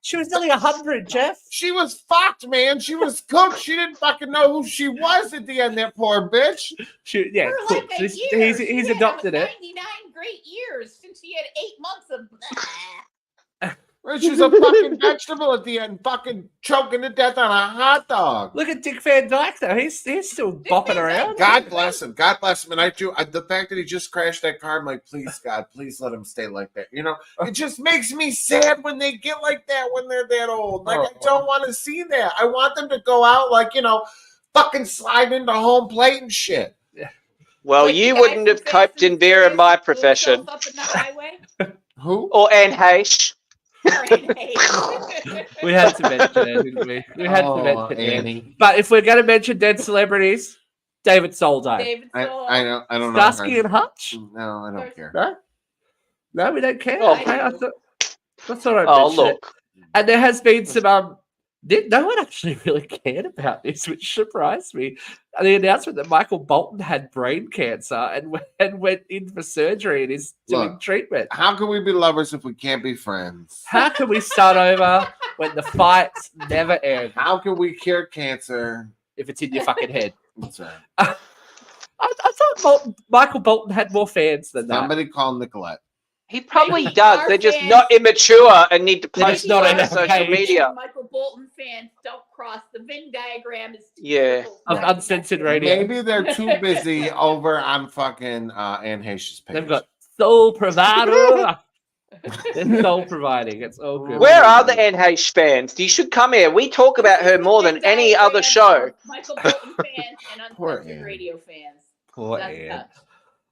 she was nearly 100, Jeff. She was fucked, man. She was cooked. She didn't fucking know who she was at the end, that poor bitch. For like a year, he's adopted it. 99 great years since she had 8 months of She's a fucking vegetable at the end, fucking choking to death on a hot dog. Look at Dick Van Dyke, though. He's still bopping around. God bless him. God bless him. And the fact that he just crashed that car, I'm like, please, God, please let him stay like that. You know, it just makes me sad when they get like that when they're that old. Like, I don't want to see that. I want them to go out like, fucking slide into home plate and shit. Yeah. Well, you wouldn't have coped in beer in my profession. Who? Or Anne Heche. We had to mention it, didn't we? We had to mention Annie. But if we're going to mention dead celebrities, David Soldo. I don't know. Starsky and Hutch? No, I don't care. No, we don't care. Oh, okay, that's all right. Oh, look. And there has been some No one actually really cared about this, which surprised me. The announcement that Michael Bolton had brain cancer and went in for surgery and is doing treatment. How can we be lovers if we can't be friends? How can we start over when the fights never end? How can we cure cancer if it's in your fucking head? That's right. I thought Michael Bolton had more fans than that. Somebody call Nicolette. He probably Maybe does. our They're just fans- not immature and need to They're post just not it on on social page. media. Michael Bolton fans don't cross the Venn diagram. Is Yeah. Of uncensored radio. Maybe they're too busy over on fucking Anne Heche's page. They've got sole provider. They're sole providing. It's all good. Where are the NH fans? You should come here. We talk about her more than any other show. Michael Bolton fans and Poor uncensored Ann. radio fans. Poor That's Ann. nuts.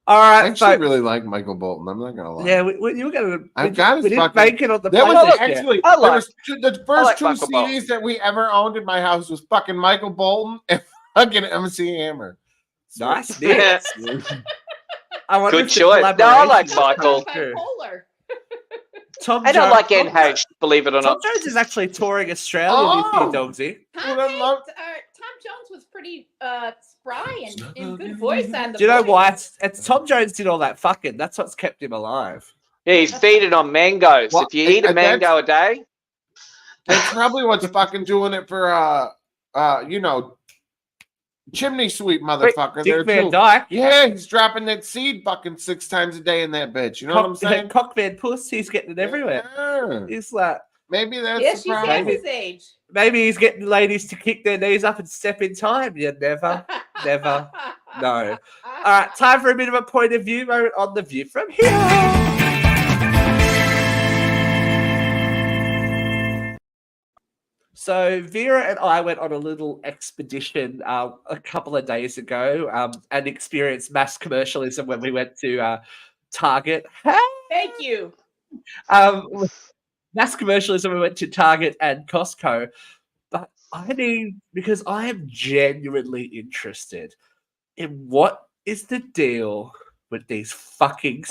All I right, actually folks. really like Michael Bolton. I'm not gonna lie. Yeah, you were gonna. I've got his we didn't fucking- make it on the There was playlist yet. actually I there like- was the first like two Michael CDs Bolton. that we ever owned in my house was fucking Michael Bolton and fucking MC Hammer. Nice mix. I wonder Good if the choice. No, I like collaboration- Michael. True. Bipolar. Tom I don't Jones- like NH, believe it or Tom not. Jones is actually touring Australia this year, Dogsy. Tom, Well, I hey, love- Tom Jones was pretty spry and good voice on the. Do you know voice. why? It's Tom Jones did all that fucking. That's what's kept him alive. Yeah, he's feeding on mangoes. Well, If you eat a and that's- mango a day, That's probably what's fucking doing it for chimney sweep motherfucker there Dick Van too. Dyke. Yeah, he's dropping that seed fucking 6 times a day in that bitch. You know what I'm saying? Cock Van Puss, he's getting it everywhere. Yeah. He's like, Maybe that's Yeah, the she's problem. half his age. maybe he's getting ladies to kick their knees up and step in time. You never. Never. No. All right, time for a bit of a point of view moment on The View from Here. So Vera and I went on a little expedition a couple of days ago and experienced mass commercialism when we went to Target. Thank you. Mass commercialism, we went to Target and Costco. But because I am genuinely interested in what is the deal with these fucking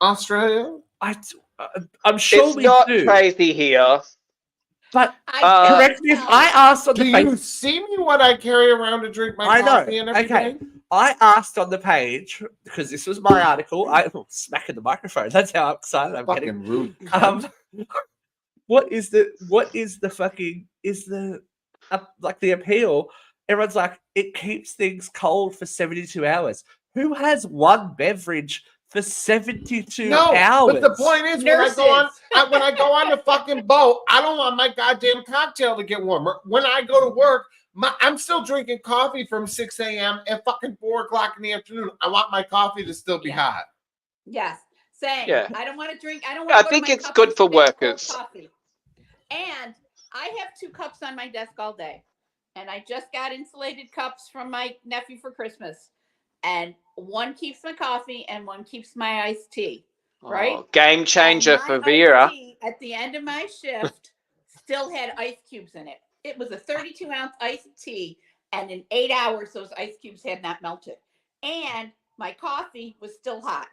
Australia? I'm sure it's we not do. crazy here. But I correct me if I asked on Do the you page. see me what I carry around to drink my I know. coffee and everything? Okay. I asked on the page because this was my article. Smacking the microphone. That's how excited I'm getting. Fucking rude. What is the fucking like the appeal? Everyone's like, it keeps things cold for 72 hours. Who has one beverage for 72 hours? But the point is, when I go on the fucking boat, I don't want my goddamn cocktail to get warmer. When I go to work, I'm still drinking coffee from 6 a.m. at fucking 4 o'clock in the afternoon. I want my coffee to still be hot. Yes, same. Yeah. I don't want to drink. I don't I want. think it's good for workers. Coffee. And I have 2 cups on my desk all day, and I just got insulated cups from my nephew for Christmas, and one keeps my coffee and one keeps my iced tea. Right? Oh, game changer And my for iced Vera. tea at the end of my shift still had ice cubes in it. It was a 32-ounce iced tea, and in 8 hours, those ice cubes had not melted. And my coffee was still hot.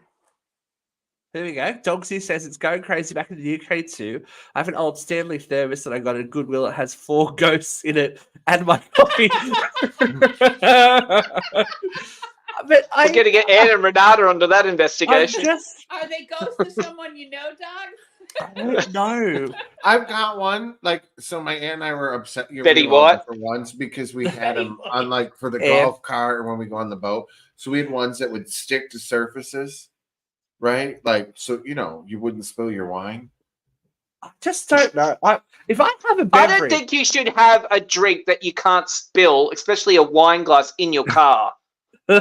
There we go. Dogsy says it's going crazy back in the UK too. I have an old Stanley thermos that I got at Goodwill. It has 4 ghosts in it and my coffee. But We're going to get Anne and Renata onto that investigation. Are they ghosts of someone you know, Doug? I don't know. I've got one. So my aunt and I were upset. Betty White? For once because we had them White. on for the Yeah. golf cart or when we go on the boat. So we had ones that would stick to surfaces, right? So you wouldn't spill your wine. I just don't know. If I have a I beverage, don't think you should have a drink that you can't spill, especially a wine glass in your car.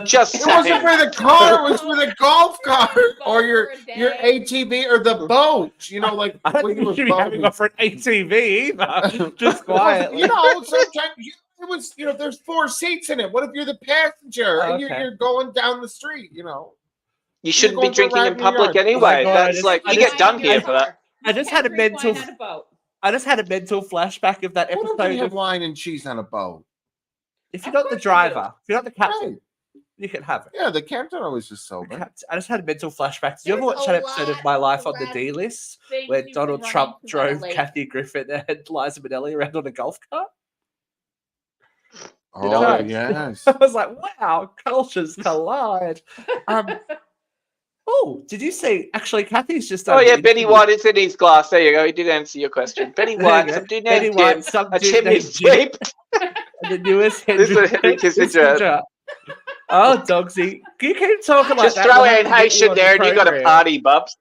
Just It wasn't saying. for the car. It was for the golf cart or your For a your day. ATV or the boat. I don't when think you you were should be having boating. one for an ATV either. Just quietly. Sometimes it was. There's 4 seats in it. What if you're the passenger and Okay. you're going down the street? You shouldn't You're be going for a drinking ride in in your public yard. anyway. God, That's I you just- get done here for that. I just had a mental. I just had a mental flashback of that Why don't we episode. have wine and cheese on a boat? If you're not the driver, if you're not the captain, Right. You can have it. Yeah, the captain always just sober. I just had mental flashbacks. Do you ever There's watch a that episode of lot My Life of on the last D list things where you Donald can run Trump into on a drove lake. Kathy Griffin and Liza Minnelli around on a golf cart? Oh, I? yes. I was like, wow, cultures collide. Oh, did you see? Actually, Kathy's just done. Oh yeah, an Benny interview. White is in his glass. There you go. He did answer your question. Benny There you White, go. some dude Benny named White, Tim, some a dude chimney named Jim. sweep. And the newest This is Henry Kissinger. Oh, Dogsy. You keep talking like Just that. throw we'll have in to get you Haitian on the there and you got a program. party, bubs.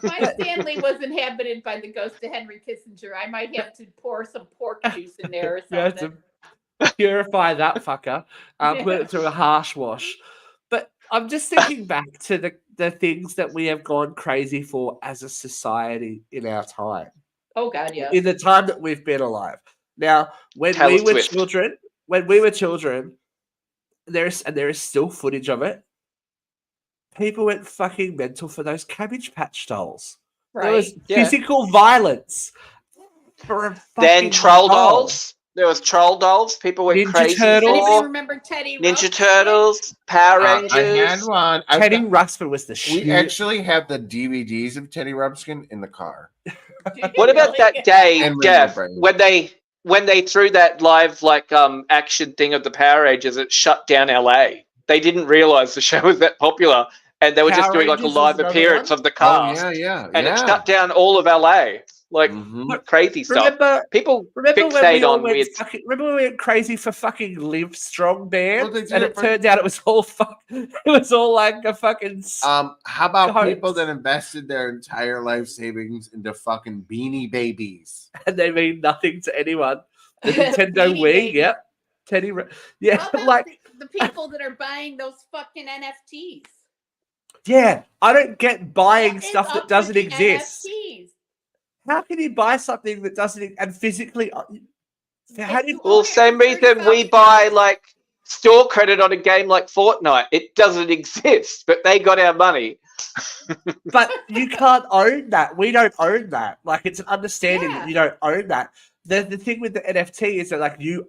My Stanley was inhabited by the ghost of Henry Kissinger. I might have to pour some pork juice in there or You have something. to purify that fucker. Put it through a harsh wash. But I'm just thinking back to the things that we have gone crazy for as a society in our time. Oh God, yeah. In the time that we've been alive. Now, when Taylor we were Swift. children, there is still footage of it. People went fucking mental for those Cabbage Patch dolls. Right. There was Yeah. physical violence for a fucking Then troll doll. dolls. There was troll dolls. People went Ninja crazy Turtles. Anybody for. remember Teddy Ninja Ruxpin? Turtles, Power I Rangers. had one. Teddy Ruxpin was the shit. We actually have the DVDs of Teddy Ruxpin in the car. What about Really? that day, And Jeff, Rainbow when they threw that live action thing of the Power Rangers? It shut down LA. They didn't realize the show was that popular, and they were just Power doing like a Rangers live was another appearance one? of the Oh, cast, yeah. and it shut down all of LA. Like Mhm. crazy stuff. People Remember when fixate we all on went weird. remember when we went crazy for fucking Live Strong bands? Well, they did and it it for- turned out it was all like a fucking How about Goats. people that invested their entire life savings into fucking Beanie Babies? and they mean nothing to anyone. The Nintendo Beanie Wii, Babies. yep. Yeah, How about like the people that are buying those fucking NFTs? yeah, I don't get buying What is stuff up that with doesn't the exist. NFTs? How can you buy something that doesn't and physically? How do you? Well, same reason we buy like store credit on a game like Fortnite. It doesn't exist, but they got our money. But you can't own that. We don't own that. Like it's an understanding Yeah. that you don't own that. The thing with the NFT is that like you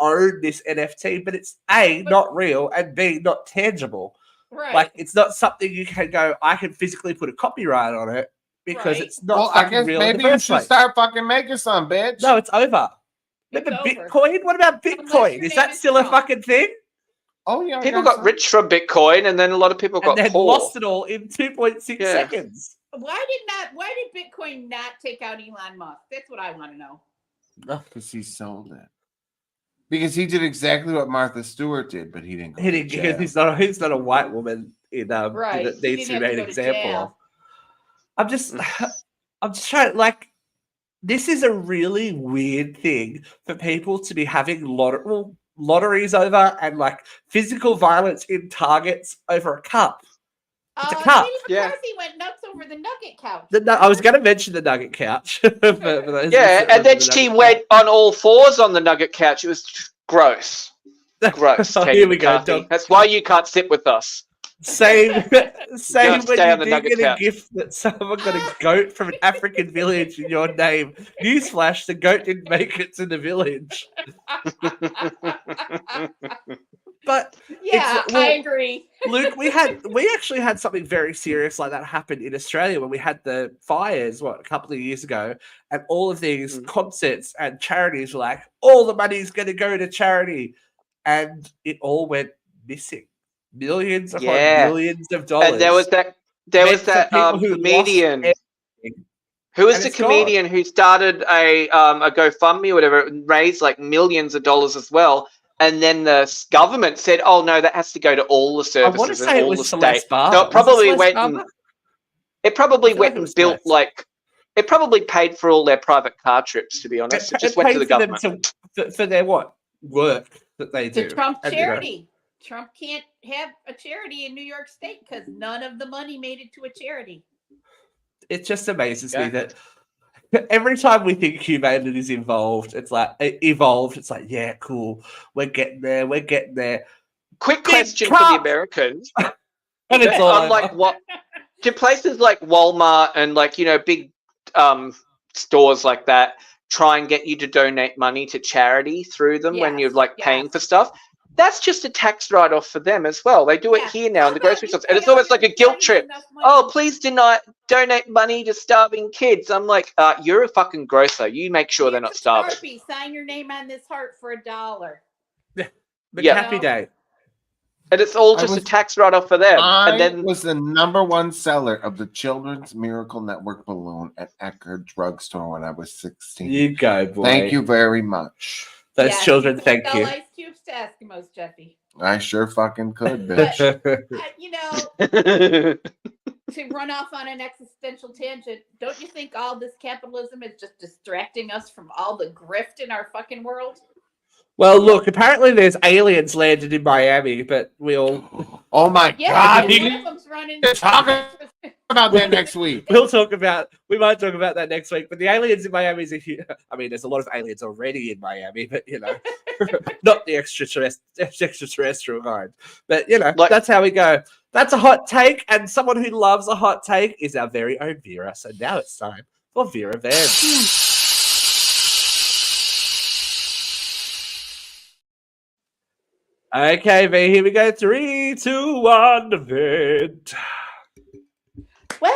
own this NFT, but it's A, not real, and B, not tangible. Right. Like it's not something you can go, I can physically put a copyright on it because Right. it's not Well, I fucking guess real in maybe the you first should place. start fucking making some, bitch. No, it's over. It's Remember over. Bitcoin? What about Unless Bitcoin? your Is name that is still a Trump. fucking thing? Oh, yeah. I People got got some. rich from Bitcoin, and then a lot of people And got then poor. lost it all in 2.6 Yeah. seconds. Why did Bitcoin not take out Elon Musk? That's what I want to know. Because he sold it. Because he did exactly what Martha Stewart did, but he didn't go He to didn't, jail. he's not a white woman in Right. that He needs to didn't be have to made an go to example jail. of. I'm just trying like this is a really weird thing for people to be having lotteries over and like physical violence in Targets over a cup. It's a cup. Katie Yeah. McCarthy went nuts over the nugget couch. I was going to mention the Nugget Couch. for those Yeah, listening and then to the she Nugget went on all fours on the nugget couch. It was gross. Couch. Gross. Oh, Katie here we go. McCarthy. That's why you can't sit with us. Same when stay you on the do nugget get a couch. gift that someone got a goat from an African village in your name. Newsflash, the goat didn't make it to the village. But Yeah, well, I agree. Luke, we actually had something very serious like that happen in Australia when we had the fires, a couple of years ago, and all of these concerts and charities were like, all the money's going to go to charity, and it all went missing. Millions upon millions of dollars. And there was that people who comedian. lost Who was and the it's gone. comedian who started a GoFundMe or whatever, and raised like millions of dollars as well? And then the government said, "Oh no, that has to go to all the I want to services say and it all was the Celeste state." Barber. So it probably Was it went Celeste and Barber? it probably I feel went like it was and built Celeste. it probably paid for all their private car trips. To be honest, it just went to the paid for government. them for their work that they do. The Trump And, you know, charity. Trump can't have a charity in New York State because none of the money made it to a charity. it just amazes me Yeah. that every time we think humanity is involved, it's like evolved. It's like, yeah, cool. We're getting there. We're getting there. Quick Big question for the cup! Americans: And it's all over. like what do places like Walmart and big stores like that try and get you to donate money to charity through them when you're Yes, paying yes. for stuff? that's just a tax write-off for them as well. They do it Yeah. here now How in the about grocery you stores, and pay it's all almost your like a guilt employees trip. enough money? Oh, please donate money to starving kids. I'm like, you're a fucking grocer. You make sure they're Here's not a starving. Sharpie. Sign your name on this heart for $1. McHappy No. Day. And it's all I just a was- tax write-off for them. I And then was the #1 seller of the Children's Miracle Network balloon at Eckerd Drugstore when I was 16. You go, boy. Thank you very much. Those Yes, children, you thank sell you. ice cubes to Eskimos, Jeffy. I sure fucking could, But bitch. you know, to run off on an existential tangent, don't you think all this capitalism is just distracting us from all the grift in our fucking world? Well, look, apparently there's aliens landed in Miami, but we'll Oh my Yeah, god, because you one of them's running. can talk about that next week. we might talk about that next week. But the aliens in Miami is I mean, there's a lot of aliens already in Miami, but not the extraterrestrial kind. But that's how we go. That's a hot take, and someone who loves a hot take is our very own Vera. So now it's time for Vera Van. Okay, V, here we go. 3, 2, 1, event. Well,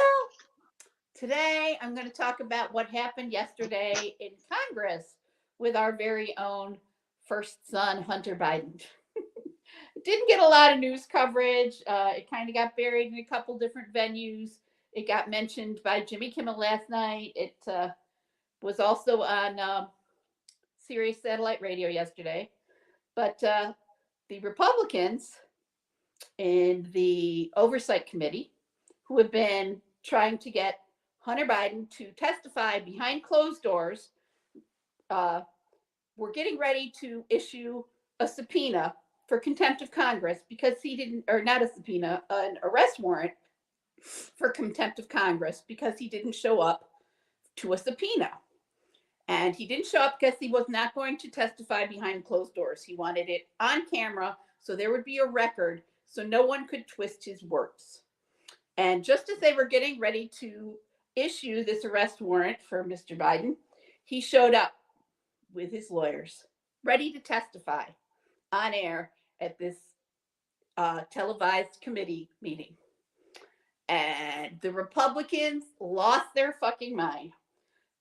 today I'm going to talk about what happened yesterday in Congress with our very own first son, Hunter Biden. It didn't get a lot of news coverage. It kind of got buried in a couple different venues. It got mentioned by Jimmy Kimmel last night. It was also on Sirius Satellite Radio yesterday. But the Republicans in the Oversight Committee, who have been trying to get Hunter Biden to testify behind closed doors, were getting ready to issue a subpoena for contempt of Congress because he didn't, or not a subpoena, an arrest warrant for contempt of Congress because he didn't show up to a subpoena. And he didn't show up because he was not going to testify behind closed doors. He wanted it on camera so there would be a record so no one could twist his words. And just as they were getting ready to issue this arrest warrant for Mr. Biden, he showed up with his lawyers, ready to testify on air at this televised committee meeting. And the Republicans lost their fucking mind.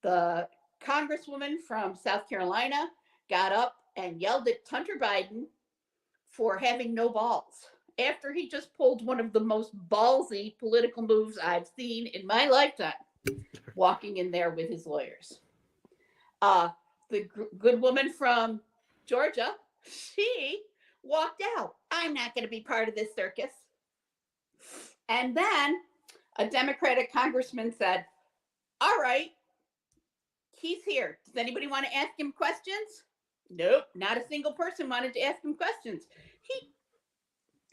The Congresswoman from South Carolina got up and yelled at Hunter Biden for having no balls after he just pulled one of the most ballsy political moves I've seen in my lifetime, walking in there with his lawyers. The good woman from Georgia, she walked out. I'm not going to be part of this circus. And then a Democratic congressman said, all right, he's here. Does anybody want to ask him questions? Nope, not a single person wanted to ask him questions.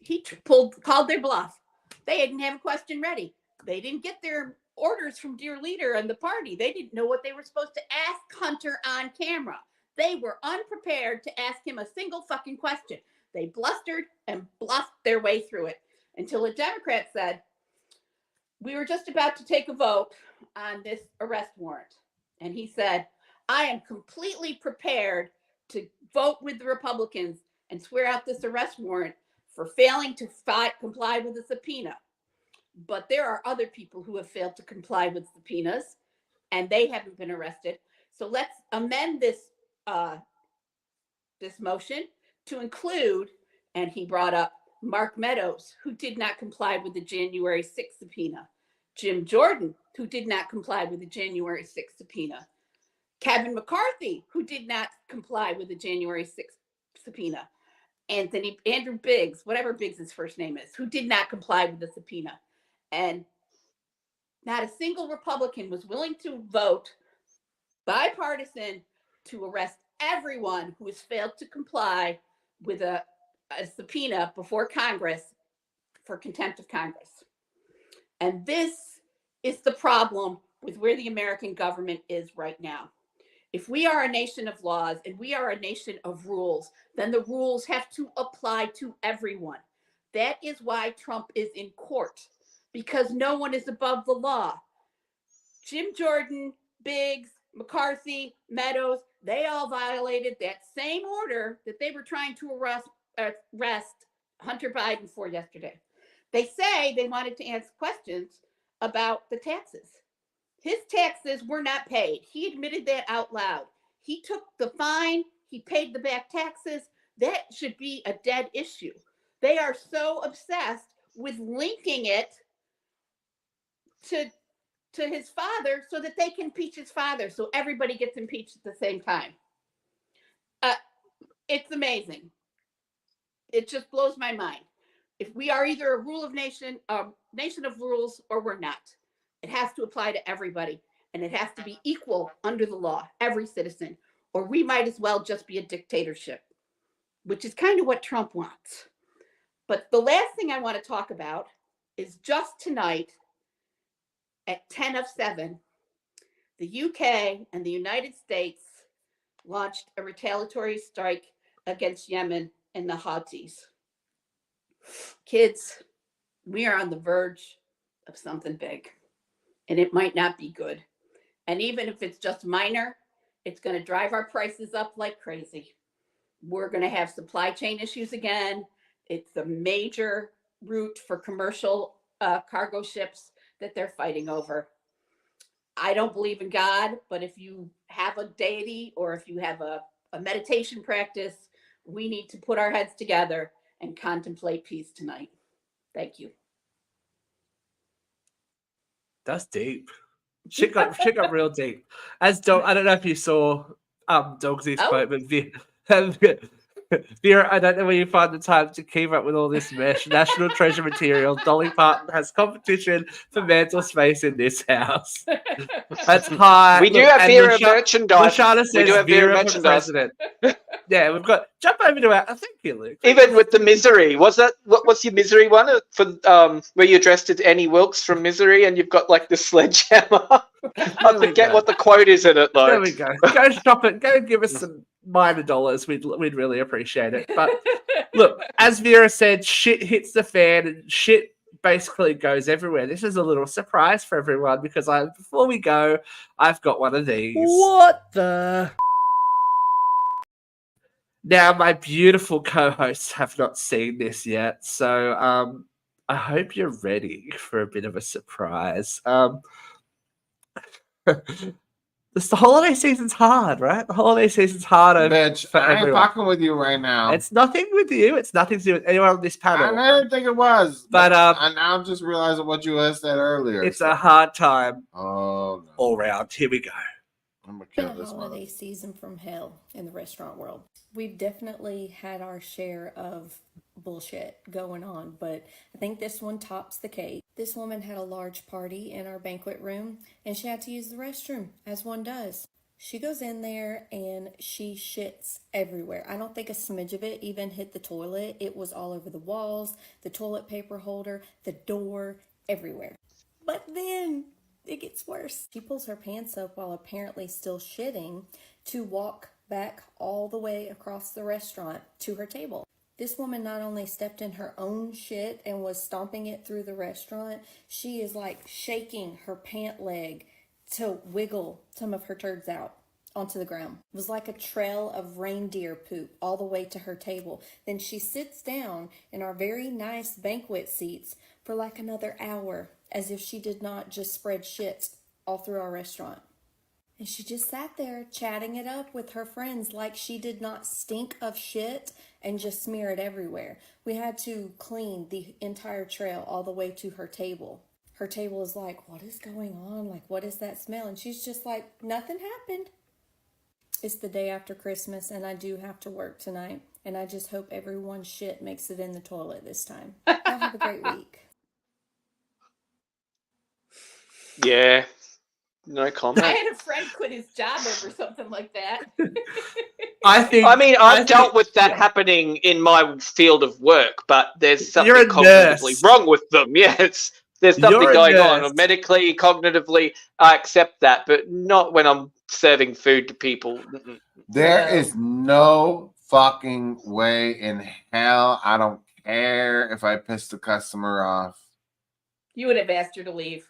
He called their bluff. They didn't have a question ready. They didn't get their orders from dear leader and the party. They didn't know what they were supposed to ask Hunter on camera. They were unprepared to ask him a single fucking question. They blustered and bluffed their way through it until a Democrat said, we were just about to take a vote on this arrest warrant. And he said, I am completely prepared to vote with the Republicans and swear out this arrest warrant for failing to comply with the subpoena. But there are other people who have failed to comply with subpoenas and they haven't been arrested. So let's amend this this motion to include, and he brought up Mark Meadows, who did not comply with the January 6th subpoena, Jim Jordan, who did not comply with the January 6th subpoena, Kevin McCarthy, who did not comply with the January 6th subpoena, Andrew Biggs, whatever Biggs' first name is, who did not comply with the subpoena. And not a single Republican was willing to vote bipartisan to arrest everyone who has failed to comply with a subpoena before Congress for contempt of Congress. And this is the problem with where the American government is right now. If we are a nation of laws and we are a nation of rules, then the rules have to apply to everyone. That is why Trump is in court, because no one is above the law. Jim Jordan, Biggs, McCarthy, Meadows, they all violated that same order that they were trying to arrest Hunter Biden for yesterday. They say they wanted to ask questions about the taxes. His taxes were not paid. He admitted that out loud. He took the fine. He paid the back taxes. That should be a dead issue. They are so obsessed with linking it to his father so that they can impeach his father, so everybody gets impeached at the same time. It's amazing. It just blows my mind. If we are either a nation of rules, or we're not. It has to apply to everybody, and it has to be equal under the law, every citizen, or we might as well just be a dictatorship, which is kind of what Trump wants. But the last thing I want to talk about is just tonight at 10:07, the UK and the United States launched a retaliatory strike against Yemen and the Houthis. Kids, we are on the verge of something big, and it might not be good. And even if it's just minor, it's going to drive our prices up like crazy. We're going to have supply chain issues again. It's a major route for commercial cargo ships that they're fighting over. I don't believe in God, but if you have a deity or if you have a meditation practice, we need to put our heads together and contemplate peace tonight. Thank you. That's deep. Shit got real deep. As Dog, I don't know if you saw Dogsy's quote, but Vera, I don't know where you find the time to keep up with all this mesh. National treasure material. Dolly Parton has competition for mental space in this house. That's high. We do have Vera merchandise. Lashana says we do have Vera for merchandise. president. Yeah, we've got. Jump over to our. Thank you, Luke. Even with the Misery, what's your Misery one for? Where you're dressed as Annie Wilkes from Misery, and you've got like the sledgehammer. I forget what the quote is in it, though. There we go. Go shop it. Go give us some minor dollars. We'd really appreciate it. But look, as Vera said, shit hits the fan and shit basically goes everywhere. This is a little surprise for everyone because before we go, I've got one of these. What the? Now, my beautiful co-hosts have not seen this yet, so I hope you're ready for a bit of a surprise. The holiday season's hard, right? The holiday season's harder. Bitch, for I ain't everyone. fucking with you right now. It's nothing with you. It's nothing to do with anyone on this panel. I didn't think it was. But and now I'm just realizing what you had said earlier. It's a hard time all round. Here we go. I'm gonna kill this holiday season from hell in the restaurant world. We've definitely had our share of bullshit going on, but I think this one tops the cake. This woman had a large party in our banquet room, and she had to use the restroom, as one does. She goes in there and she shits everywhere. I don't think a smidge of it even hit the toilet. It was all over the walls, the toilet paper holder, the door, everywhere. But then it gets worse. She pulls her pants up while apparently still shitting to walk back all the way across the restaurant to her table. This woman not only stepped in her own shit and was stomping it through the restaurant, she is like shaking her pant leg to wiggle some of her turds out onto the ground. It was like a trail of reindeer poop all the way to her table. Then she sits down in our very nice banquet seats for like another hour, as if she did not just spread shit all through our restaurant. And she just sat there chatting it up with her friends like she did not stink of shit and just smear it everywhere. We had to clean the entire trail all the way to her table. Her table is like, what is going on? Like, what is that smell? And she's just like, nothing happened. It's the day after Christmas and I do have to work tonight. And I just hope everyone's shit makes it in the toilet this time. Y'all have a great week. Yeah. No comment. I had a friend quit his job over something like that. I've dealt with that happening in my field of work, but there's something cognitively wrong with them. Yes, there's something going on medically, cognitively. I accept that, but not when I'm serving food to people. There is no fucking way in hell. I don't care if I piss the customer off. You would have asked her to leave.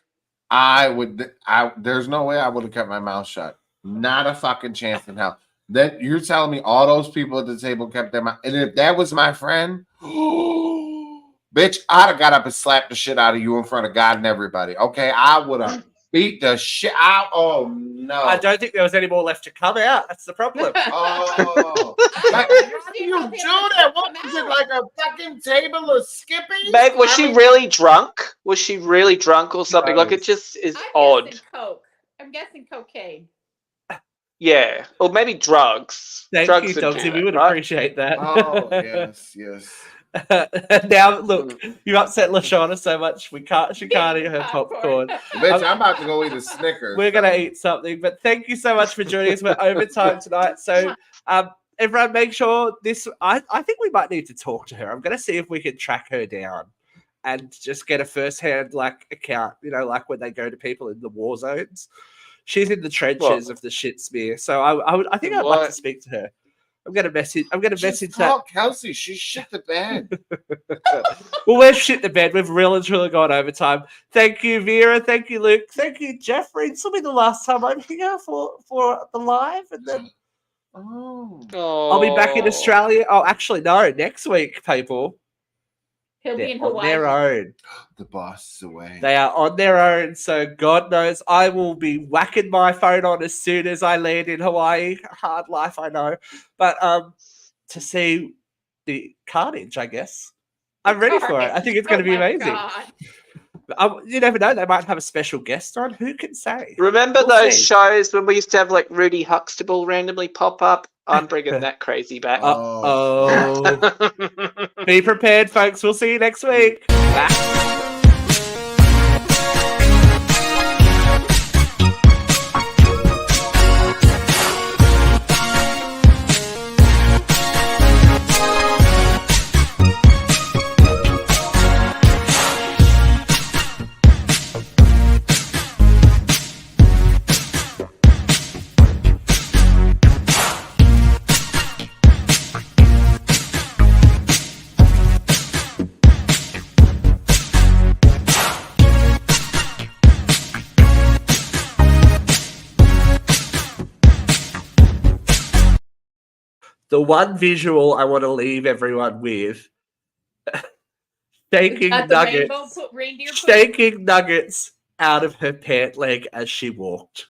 There's no way I would have kept my mouth shut. Not a fucking chance in hell. That you're telling me all those people at the table kept their mouth. And if that was my friend, bitch, I'd have got up and slapped the shit out of you in front of God and everybody. Okay, I would have beat the shit out. Oh no! I don't think there was any more left to come out. That's the problem. Oh, like, how do you do that? What was it, like a fucking table of Skippies? Meg, was she really drunk? Was she really drunk or something? Like, it just is odd. Coke. I'm guessing cocaine. Yeah, or maybe drugs. Thank drugs you, would do Dogsy. We that, would right? appreciate that. Oh yes, yes. Now look, you upset Lashana so much she can't eat her popcorn. Bitch, I'm about to go eat a Snickers. We're gonna eat something, but thank you so much for joining us. We're overtime tonight, so everyone, make sure this. I think we might need to talk to her. I'm gonna see if we can track her down and just get a first-hand account. You know, like when they go to people in the war zones. She's in the trenches of the shit smear, so I think I'd like to speak to her. I'm gonna message that. Kelsey, she shit the bed. Well, we've shit the bed. We've really and truly gone overtime. Thank you, Vera. Thank you, Luke. Thank you, Jeffrey. This will be the last time I'm here for the live, and then I'll be back in Australia. Oh, actually, no, next week, people. He'll be in on Hawaii. their own. The boss is away. They are on their own, so God knows I will be whacking my phone on as soon as I land in Hawaii. Hard life, I know. But to see the carnage, I guess. I'm ready for it. I think it's going to be amazing. You never know. They might have a special guest on. Who can say? Remember those shows when we used to have like Rudy Huxtable randomly pop up? I'm bringing that crazy back. Be prepared, folks. We'll see you next week. Bye. The one visual I want to leave everyone with, shaking nuggets out of her pant leg as she walked.